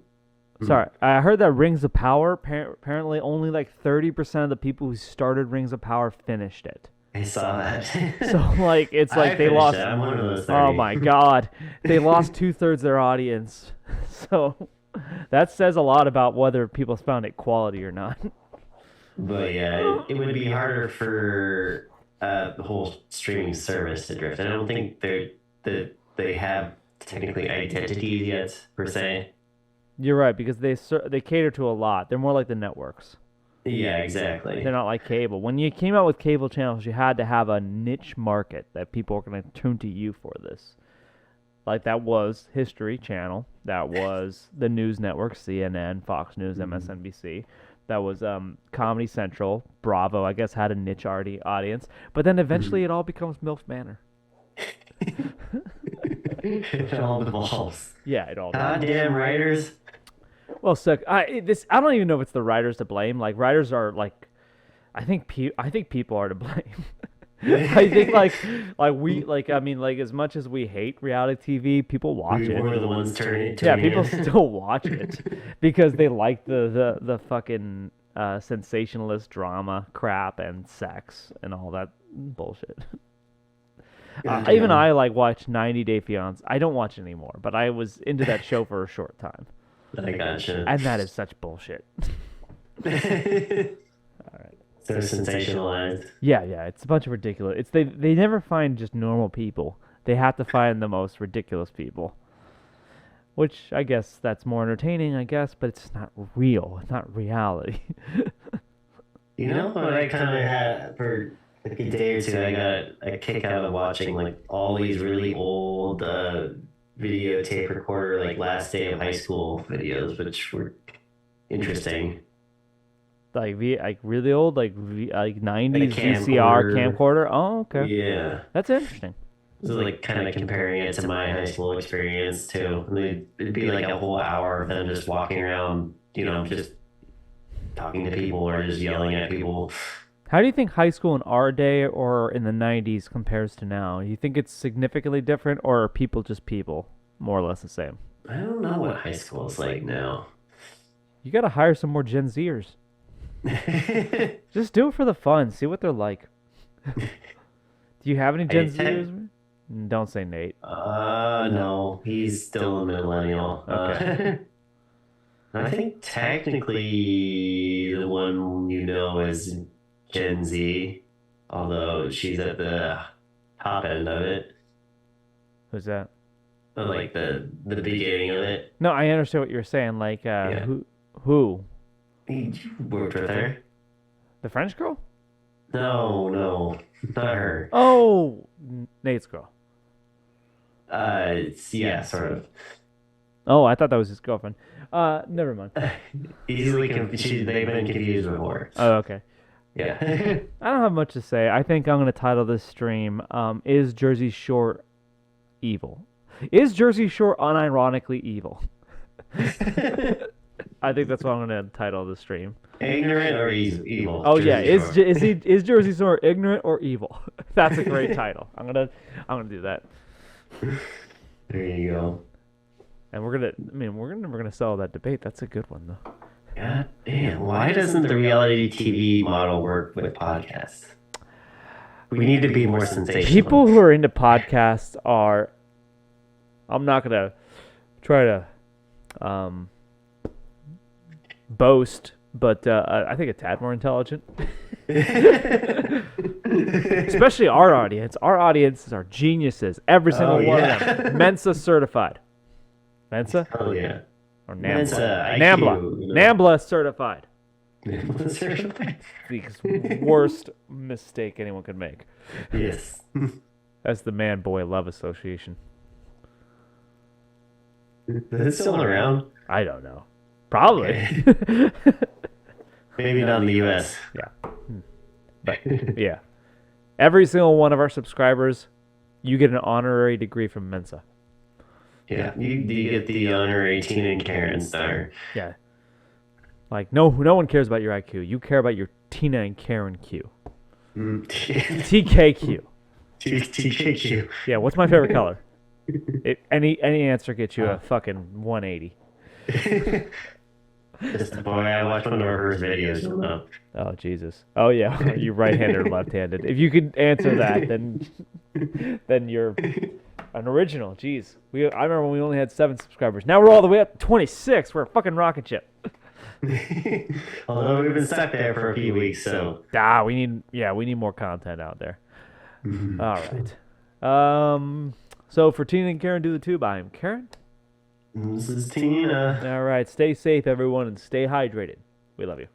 Sorry, I heard that Rings of Power. Apparently, only like 30% of the people who started Rings of Power finished it. I saw that. So like, it's like they finished lost. it. I'm one of those 30. Oh my god, they lost 2/3 their audience. So that says a lot about whether people found it quality or not. But yeah, it would be harder for the whole streaming service to drift. I don't think they have technically identities yet per se. You're right, because they cater to a lot. They're more like the networks. Yeah, exactly. They're not like cable. When you came out with cable channels, you had to have a niche market that people were going to turn to you for this. Like that was History Channel. That was the news network, CNN, Fox News, MSNBC. That was Comedy Central. Bravo, I guess, had a niche audience. But then eventually it all becomes MILF Manor. It all devolves. Yeah, it all does. Goddamn writers. Well, so I don't even know if it's the writers to blame. Like writers are like, I think people are to blame. I think like as much as we hate reality TV, people watch We it. were the ones turning. Yeah, people still watch it because they like the fucking sensationalist drama crap and sex and all that bullshit. Even I like watch 90 Day Fiancé. I don't watch it anymore, but I was into that show for a short time. I gotcha. And that is such bullshit. All right. So sensationalized. Yeah, it's a bunch of ridiculous. It's they never find just normal people. They have to find the most ridiculous people. Which I guess that's more entertaining, I guess, but it's not real. It's not reality. You know what I kind of had for like a day or two? I got a kick out of watching like all these really old videotape recorder like last day of high school videos, which were interesting. like really old, like 90s VCR camcorder. camcorder. Oh, okay. Yeah. That's interesting. This is like kind of comparing it to my high school experience too. And it'd be like a whole hour of them just walking around, just talking to people or just yelling at people. How do you think high school in our day or in the 90s compares to now? You think it's significantly different, or are people just people, more or less the same? I don't know what high school is like now. You got to hire some more Gen Zers. Just do it for the fun. See what they're like. Do you have any Gen Zers? Don't say Nate. No, he's still a millennial. Okay. I think technically the one is Gen Z, although she's at the top end of it, Who's that? like the beginning of it. No, I understand what you're saying. Like, Yeah. who? You worked with her? The French girl? No, not her. Oh, Nate's girl. Yeah, sort of. Oh, I thought that was his girlfriend. Never mind. Easily confused. They've been confused before. Oh, okay. Yeah. I don't have much to say. I think I'm going to title this stream, Is Jersey Shore Evil? Is Jersey Shore unironically evil? I think that's what I'm going to title the stream. Ignorant or evil? Oh yeah, Jersey Shore. is Jersey Shore ignorant or evil? That's a great title. I'm gonna do that. There you go. And we're never gonna sell that debate. That's a good one though. God damn, why doesn't the reality TV model work with podcasts? We need to be more sensational. People who are into podcasts are. I'm not gonna try to boast, but I think a tad more intelligent. Especially our audience. Our audiences are geniuses. Every single one of them. Mensa certified. Mensa? Oh yeah. Or NAMBLA. Mensa, IQ, NAMBLA. you know. NAMBLA certified. NAMBLA certified. The worst mistake anyone could make. Yes. That's the Man-Boy Love Association. Is it still around? I don't know. Probably. Okay. Maybe not in the U.S. Yeah. But, yeah. Every single one of our subscribers, you get an honorary degree from Mensa. Yeah, you get the honorary Tina and Karen star. Yeah. Like, no one cares about your IQ. You care about your Tina and Karen Q. TKQ. TKQ. Yeah, what's my favorite color? Any answer gets you a fucking 180. Just boy, I watched one of our first videos. You'll know. Oh, Jesus. Oh, yeah. Are you right-handed or left-handed? If you could answer that, then you're an original. Jeez. I remember when we only had 7 subscribers. Now we're all the way up to 26. We're a fucking rocket ship. Although we've been stuck there for a few weeks, so. We need more content out there. All right. So for Tina and Karen do the tube, I am Karen. This is Tina. All right. Stay safe, everyone, and stay hydrated. We love you.